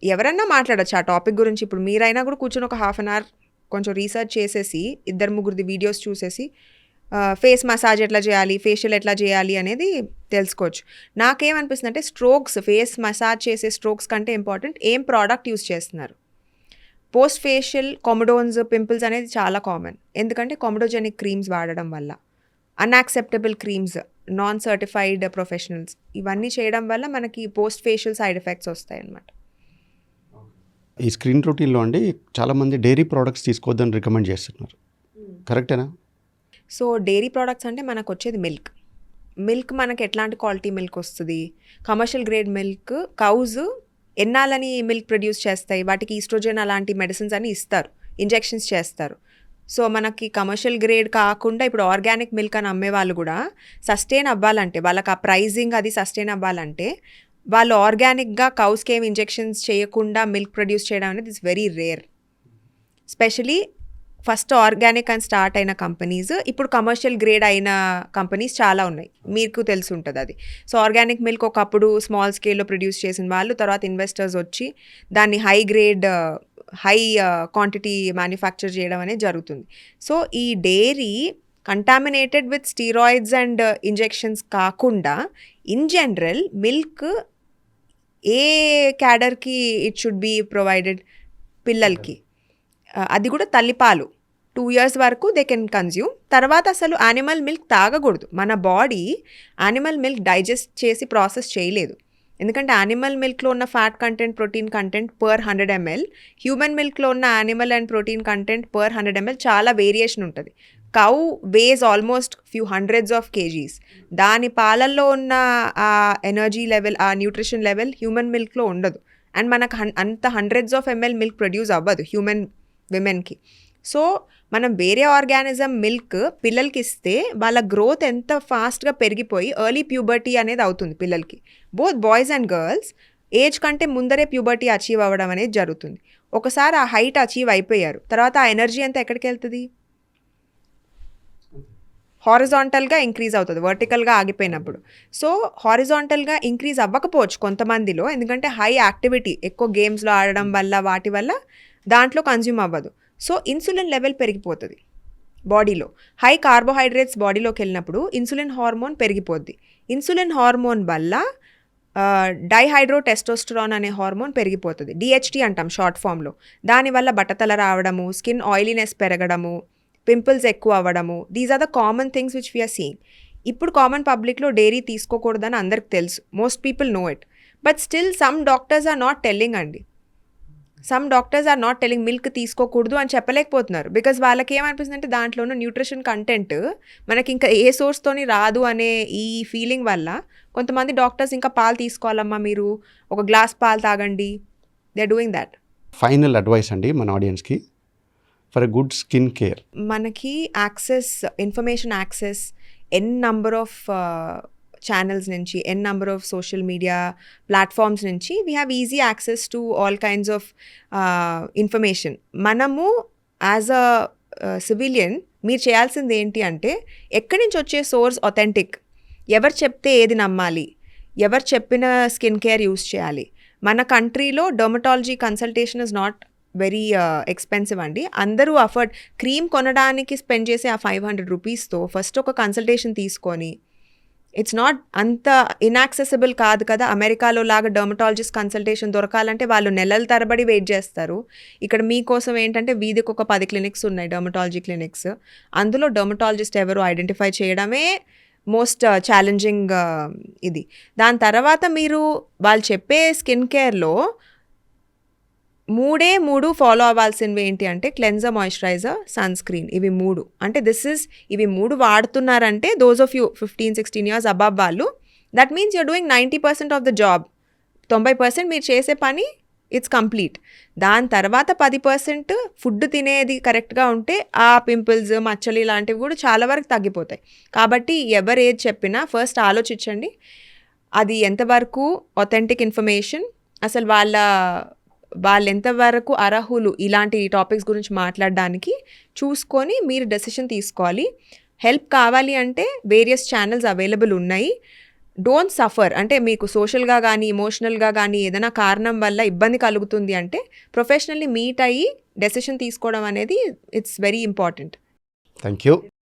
ఎవరన్నా మాట్లాడచ్చు ఆ టాపిక్ గురించి. ఇప్పుడు మీరైనా కూడా కూర్చొని ఒక 1/2 hour కొంచెం రీసెర్చ్ చేసేసి 2-3 వీడియోస్ చూసేసి ఫేస్ మసాజ్ ఎట్లా చేయాలి, ఫేషియల్ ఎట్లా చేయాలి అనేది తెలుసుకోవచ్చు. నాకేమనిపిస్తుంది అంటే స్ట్రోక్స్, ఫేస్ మసాజ్ చేసే స్ట్రోక్స్ కంటే ఇంపార్టెంట్ ఏం ప్రోడక్ట్ యూస్ చేస్తున్నారు. పోస్ట్ ఫేషియల్ కొమడోన్స్, పింపుల్స్ అనేది చాలా కామన్. ఎందుకంటే కొమడోజెనిక్ క్రీమ్స్ వాడడం వల్ల, unacceptable creams, non certified professionals, ఇవన్నీ చేయడం వల్ల మనకి పోస్ట్ ఫేషియల్ సైడ్ ఎఫెక్ట్స్ వస్తాయి అన్నమాట. ఈ స్క్రీన్ రొటీన్లో అండి చాలామంది డైరీ ప్రోడక్ట్స్ తీసుకోవద్దని రికమెండ్ చేస్తున్నారు, కరెక్టేనా? సో డైరీ ప్రోడక్ట్స్ అంటే మనకు వచ్చేది మిల్క్ మనకి ఎట్లాంటి క్వాలిటీ మిల్క్ వస్తుంది? Commercial grade milk. కౌజ్ ఎన్నాలని మిల్క్ ప్రొడ్యూస్ చేస్తాయి, వాటికి ఈస్ట్రోజన్ అలాంటి మెడిసిన్స్ అని ఇస్తారు, ఇంజెక్షన్స్ చేస్తారు. సో మనకి కమర్షియల్ గ్రేడ్ కాకుండా ఇప్పుడు ఆర్గానిక్ మిల్క్ అని అమ్మే వాళ్ళు కూడా సస్టైన్ అవ్వాలంటే, వాళ్ళకి ఆ ప్రైజింగ్ అది సస్టైన్ అవ్వాలంటే వాళ్ళు ఆర్గానిక్గా కౌస్కి ఏమి ఇంజెక్షన్స్ చేయకుండా మిల్క్ ప్రొడ్యూస్ చేయడం అనేది it's very rare. Specially first organic అని స్టార్ట్ అయిన కంపెనీస్, ఇప్పుడు కమర్షియల్ గ్రేడ్ అయిన కంపెనీస్ చాలా ఉన్నాయి, మీకు తెలిసి ఉంటుంది అది. సో ఆర్గానిక్ మిల్క్ ఒకప్పుడు స్మాల్ స్కేల్లో ప్రొడ్యూస్ చేసిన వాళ్ళు, తర్వాత ఇన్వెస్టర్స్ వచ్చి దాన్ని high grade high quantity manufacture చేయడం అనేది జరుగుతుంది. సో ఈ dairy contaminated with steroids and injections కాకుండా ఇన్ జనరల్ మిల్క్ ఏ క్యాడర్కి ఇట్ షుడ్ బీ ప్రొవైడెడ్? పిల్లలకి. అది కూడా తల్లిపాలు 2 years వరకు దే కెన్ కన్జ్యూమ్. తర్వాత అసలు యానిమల్ మిల్క్ తాగకూడదు. మన బాడీ యానిమల్ మిల్క్ డైజెస్ట్ చేసి ప్రాసెస్ చేయలేదు. ఎందుకంటే యానిమల్ మిల్క్లో ఉన్న fat content, protein content per 100 ml, human మిల్క్లో ఉన్న animal and protein content per 100 ml చాలా వేరియేషన్ ఉంటుంది. Cow weighs almost few hundreds of kgs. దాని పాలల్లో ఉన్న ఆ ఎనర్జీ లెవెల్, ఆ న్యూట్రిషన్ లెవెల్ హ్యూమన్ మిల్క్లో ఉండదు. అండ్ మనకు అంత hundreds of ml milk produce అవ్వదు హ్యూమన్ విమెన్కి. సో మనం వేరే ఆర్గానిజం మిల్క్ పిల్లలకి ఇస్తే వాళ్ళ గ్రోత్ ఎంత ఫాస్ట్గా పెరిగిపోయి ఎర్లీ ప్యూబర్టీ అనేది అవుతుంది పిల్లలకి. Both boys and girls age కంటే ముందరే ప్యూబర్టీ అచీవ్ అవ్వడం అనేది జరుగుతుంది. ఒకసారి ఆ హైట్ అచీవ్ అయిపోయారు, తర్వాత ఆ ఎనర్జీ అంతా ఎక్కడికి వెళ్తుంది? హారిజాంటల్గా ఇంక్రీజ్ అవుతుంది, వర్టికల్గా ఆగిపోయినప్పుడు. సో హారిజాంటల్గా ఇంక్రీజ్ అవ్వకపోవచ్చు కొంతమందిలో, ఎందుకంటే హై యాక్టివిటీ, ఎక్కువ గేమ్స్లో ఆడడం వల్ల వాటి వల్ల దాంట్లో కన్జ్యూమ్ అవ్వదు. సో ఇన్సులిన్ లెవెల్ పెరిగిపోతుంది బాడీలో. హై కార్బోహైడ్రేట్స్ బాడీలోకి వెళ్ళినప్పుడు ఇన్సులిన్ హార్మోన్ పెరిగిపోద్ది. ఇన్సులిన్ హార్మోన్ వల్ల డైహైడ్రో టెస్టోస్టెరాన్ అనే హార్మోన్ పెరిగిపోతుంది. DHT అంటాం షార్ట్ ఫామ్లో. దానివల్ల బట్టతల రావడము, స్కిన్ ఆయిలీనెస్ పెరగడము, పింపుల్స్ ఎక్కువ అవ్వడము, these are the common things which we're seeing. ఇప్పుడు కామన్ పబ్లిక్లో డైరీ తీసుకోకూడదని అందరికి తెలుసు, most people know it. But still some doctors are not telling అండి. Some doctors are not telling milk తీసుకోకూడదు అని చెప్పలేకపోతున్నారు. బికాజ్ వాళ్ళకి ఏమనిపిస్తుంది అంటే దాంట్లో ఉన్న న్యూట్రిషన్ కంటెంట్ మనకి ఇంకా ఏ సోర్స్తోని రాదు అనే ఈ ఫీలింగ్ వల్ల కొంతమంది డాక్టర్స్ ఇంకా పాలు తీసుకోవాలమ్మా, మీరు ఒక గ్లాస్ పాలు తాగండి, they are doing that. Final advice అండి మన ఆడియన్స్కి for a good skin care. మనకి access, information access number of channels నుంచి, number of social media platforms నుంచి we have easy access to all kinds of information. మనము as a civilian మీరు చేయాల్సింది ఏంటి అంటే, ఎక్కడి నుంచి వచ్చే సోర్స్ అథెంటిక్, ఎవరు చెప్తే ఏది నమ్మాలి, ఎవరు చెప్పిన స్కిన్ కేర్ యూస్ చేయాలి. మన కంట్రీలో dermatology consultation is not very expensive అండి. అందరూ అఫోర్డ్, క్రీమ్ కొనడానికి స్పెండ్ చేసే ఆ 500 రూపీస్తో ఫస్ట్ ఒక కన్సల్టేషన్ తీసుకొని, ఇట్స్ నాట్ అంత ఇన్యాక్సెసిబుల్ కాదు కదా. అమెరికాలో లాగా డర్మటాలజిస్ట్ కన్సల్టేషన్ దొరకాలంటే వాళ్ళు నెలల తరబడి వెయిట్ చేస్తారు. ఇక్కడ మీకోసం ఏంటంటే వీధికి ఒక 10 క్లినిక్స్ ఉన్నాయి, డర్మటాలజీ క్లినిక్స్. అందులో డర్మటాలజిస్ట్ ఎవరు ఐడెంటిఫై చేయడమే మోస్ట్ ఛాలెంజింగ్ ఇది. దాని తర్వాత మీరు వాళ్ళు చెప్పే స్కిన్ కేర్లో 3 ఫాలో అవ్వాల్సినవి ఏంటి అంటే క్లెన్జర్, మాయిశ్చరైజర్, సన్ స్క్రీన్. ఇవి 3 అంటే ఇవి 3 వాడుతున్నారంటే those of you 15-16 years above వాళ్ళు, that means you're doing 90% of the job. 90% మీరు చేసే పని ఇట్స్ కంప్లీట్. దాని తర్వాత 10% ఫుడ్ తినేది కరెక్ట్గా ఉంటే ఆ పింపుల్స్, మచ్చలు ఇలాంటివి కూడా చాలా వరకు తగ్గిపోతాయి. కాబట్టి ఎవరు ఏది చెప్పినా ఫస్ట్ ఆలోచించండి, అది ఎంతవరకు అథెంటిక్ ఇన్ఫర్మేషన్, అసలు వాళ్ళు ఎంతవరకు అర్హులు ఇలాంటి టాపిక్స్ గురించి మాట్లాడడానికి చూసుకొని మీరు డెసిషన్ తీసుకోవాలి. హెల్ప్ కావాలి అంటే వేరియస్ ఛానల్స్ అవైలబుల్ ఉన్నాయి. డోంట్ సఫర్, అంటే మీకు సోషల్గా కానీ ఎమోషనల్గా కానీ ఏదైనా కారణం వల్ల ఇబ్బంది కలుగుతుంది అంటే ప్రొఫెషనల్లీ మీట్ అయ్యి డెసిషన్ తీసుకోవడం అనేది it's very important. Thank you.